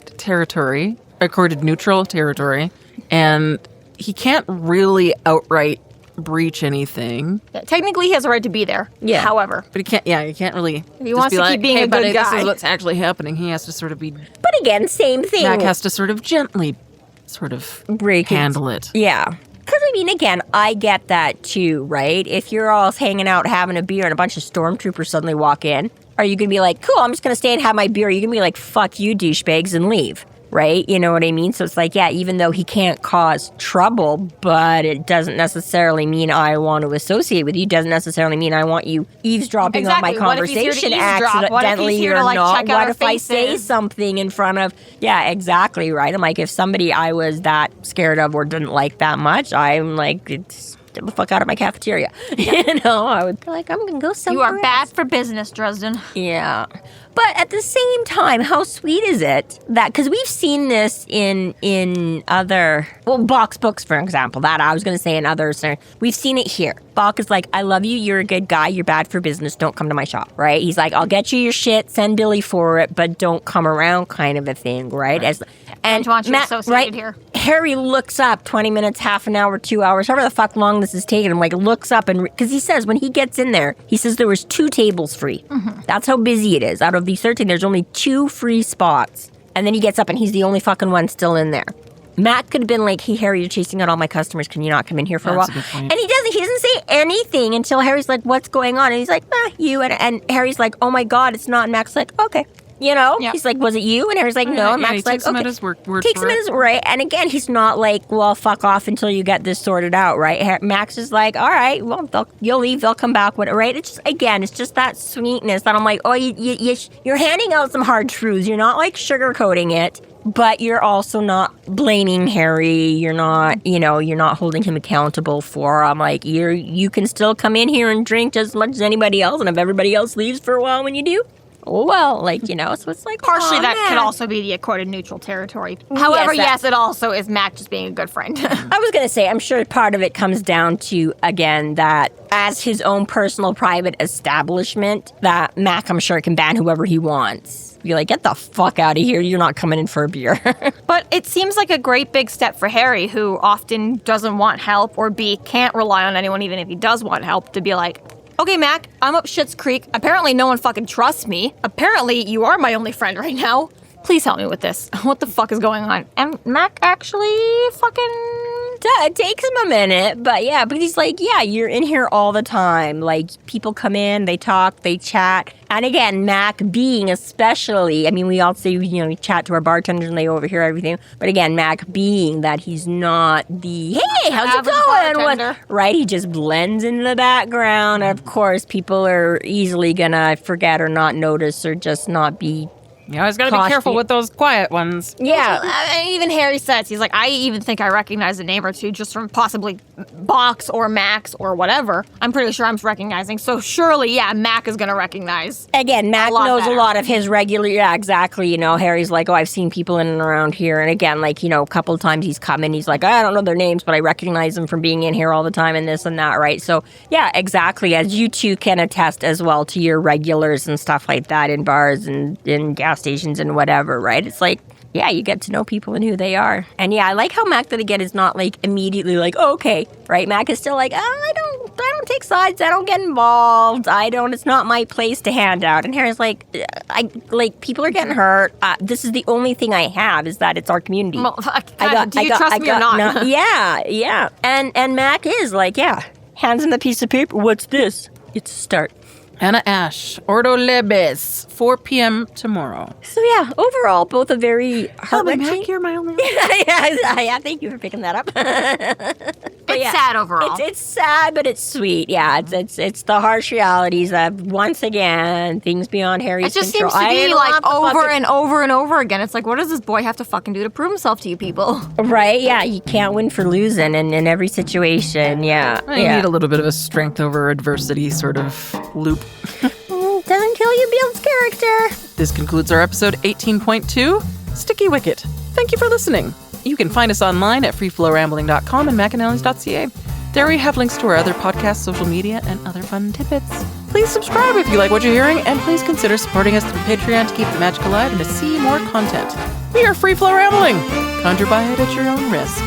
S2: neutral territory, and he can't really outright breach anything.
S1: Yeah, technically, he has a right to be there.
S3: Yeah.
S1: However.
S2: But he can't really.
S1: If he wants to keep being
S2: hey,
S1: a good
S2: buddy,
S1: guy.
S2: This is what's actually happening. He has to sort of be.
S3: But again, same thing.
S2: Mac has to sort of gently handle it.
S3: Yeah. Because, again, I get that too, right? If you're all hanging out having a beer and a bunch of stormtroopers suddenly walk in, are you going to be like, cool, I'm just going to stay and have my beer? You're going to be like, fuck you, douchebags, and leave, right? You know what I mean? So it's like, yeah, even though he can't cause trouble, but it doesn't necessarily mean I want to associate with you. Doesn't necessarily mean I want you eavesdropping on my conversation accidentally or not. What if I say something in front of... Yeah, exactly, right? I'm like, if somebody I was that scared of or didn't like that much, I'm like, get the fuck out of my cafeteria. You know, I would be like, I'm going to go somewhere
S1: You are bad for business, Dresden.
S3: Yeah. But at the same time, how sweet is it that, because we've seen this in other, well, Bach's books, for example, that I was going to say in others, we've seen it here. Bach is like, I love you, you're a good guy, you're bad for business, don't come to my shop, right? He's like, I'll get you your shit, send Billy for it, but don't come around kind of a thing, right?
S1: And I want you associated here.
S3: Harry looks up 20 minutes, half an hour, 2 hours, however the fuck long this is taking him, like looks up and, because he says when he gets in there, he says there was 2 tables free. Mm-hmm. That's how busy it is. Out of these 13, there's only 2 free spots. And then he gets up and he's the only fucking one still in there. Matt could have been like, hey, Harry, you're chasing out all my customers. Can you not come in here for a while?
S2: That's a good point.
S3: And he doesn't say anything until Harry's like, what's going on? And he's like, you. And Harry's like, oh my God, it's not. And Matt's like, okay. You know, He's like, was it you? And Harry's like, no. And Matt's like,
S2: okay.
S3: Takes
S2: him at his word
S3: takes him at his right. And again, he's not like, well, fuck off until you get this sorted out, right? Max is like, all right, well, you'll leave, they'll come back with it, right? It's just, again, it's just that sweetness that I'm like, oh, you're handing out some hard truths. You're not like sugarcoating it, but you're also not blaming Harry. You're not, you're not holding him accountable for. I'm like, you can still come in here and drink just as much as anybody else, and if everybody else leaves for a while when you do, oh well, so it's like
S1: partially that
S3: man.
S1: could also be the accorded neutral territory. However, yes, it also is Mac just being a good friend.
S3: I was gonna say, I'm sure part of it comes down to, again, that as his own personal private establishment, that Mac, I'm sure, can ban whoever he wants. Be like, get the fuck out of here. You're not coming in for a beer.
S1: But it seems like a great big step for Harry, who often doesn't want help or can't rely on anyone, even if he does want help, to be like, okay, Mac, I'm up Schitt's Creek. Apparently no one fucking trusts me. Apparently you are my only friend right now. Please help me with this. What the fuck is going on? And Mac actually fucking...
S3: It takes him a minute, but he's like, you're in here all the time. Like, people come in, they talk, they chat. And again, Mac being especially, I mean, we all say, we chat to our bartenders and they overhear everything. But again, Mac being that he's not the, hey, how's it going? Right? He just blends into the background. Of course, people are easily gonna forget or not notice or just not be.
S2: You always gotta be careful with those quiet ones.
S1: Yeah, even Harry says, he's like, I even think I recognize a name or two just from possibly Box or Max or whatever. I'm pretty sure I'm recognizing. So surely, Mac is gonna recognize.
S3: Again, Mac knows a lot of his regular, exactly. Harry's like, oh, I've seen people in and around here. And again, like, a couple of times he's come in, he's like, I don't know their names, but I recognize them from being in here all the time and this and that, right? So, exactly, as you two can attest as well to your regulars and stuff like that in bars and in gas stations and whatever, right? It's like, you get to know people and who they are. And I like how Mac that again is not like immediately like, oh, okay, right? Mac is still like, I don't take sides, I don't get involved, it's not my place to hand out. And Harry's like, people are getting hurt. This is the only thing I have is that it's our community.
S1: Well, do you trust me or not?
S3: Yeah. And Mac is like, hands him the piece of paper. What's this? It's a start.
S2: Anna Ash, Ordo Lebes, 4 p.m. tomorrow.
S3: So overall, both a very heart-wrenching.
S2: You're my only.
S3: Yeah, thank you for picking that up.
S1: It's sad overall.
S3: It's sad, but it's sweet. Yeah, it's the harsh realities of once again things beyond Harry's control.
S1: It just seems to be like over and over and over again. It's like, what does this boy have to fucking do to prove himself to you people?
S3: Right? Yeah, you can't win for losing in every situation. Yeah,
S2: you need a little bit of a strength over adversity sort of loop.
S3: Doesn't kill you, builds character.
S2: This concludes our episode 18.2, Sticky Wicket. Thank you for listening. You can find us online at freeflowrambling.com and McAnallys.ca. There we have links to our other podcasts, social media, and other fun tidbits. Please subscribe if you like what you're hearing, and please consider supporting us through Patreon to keep the magic alive and to see more content. We are Free Flow Rambling. Conjure by it at your own risk.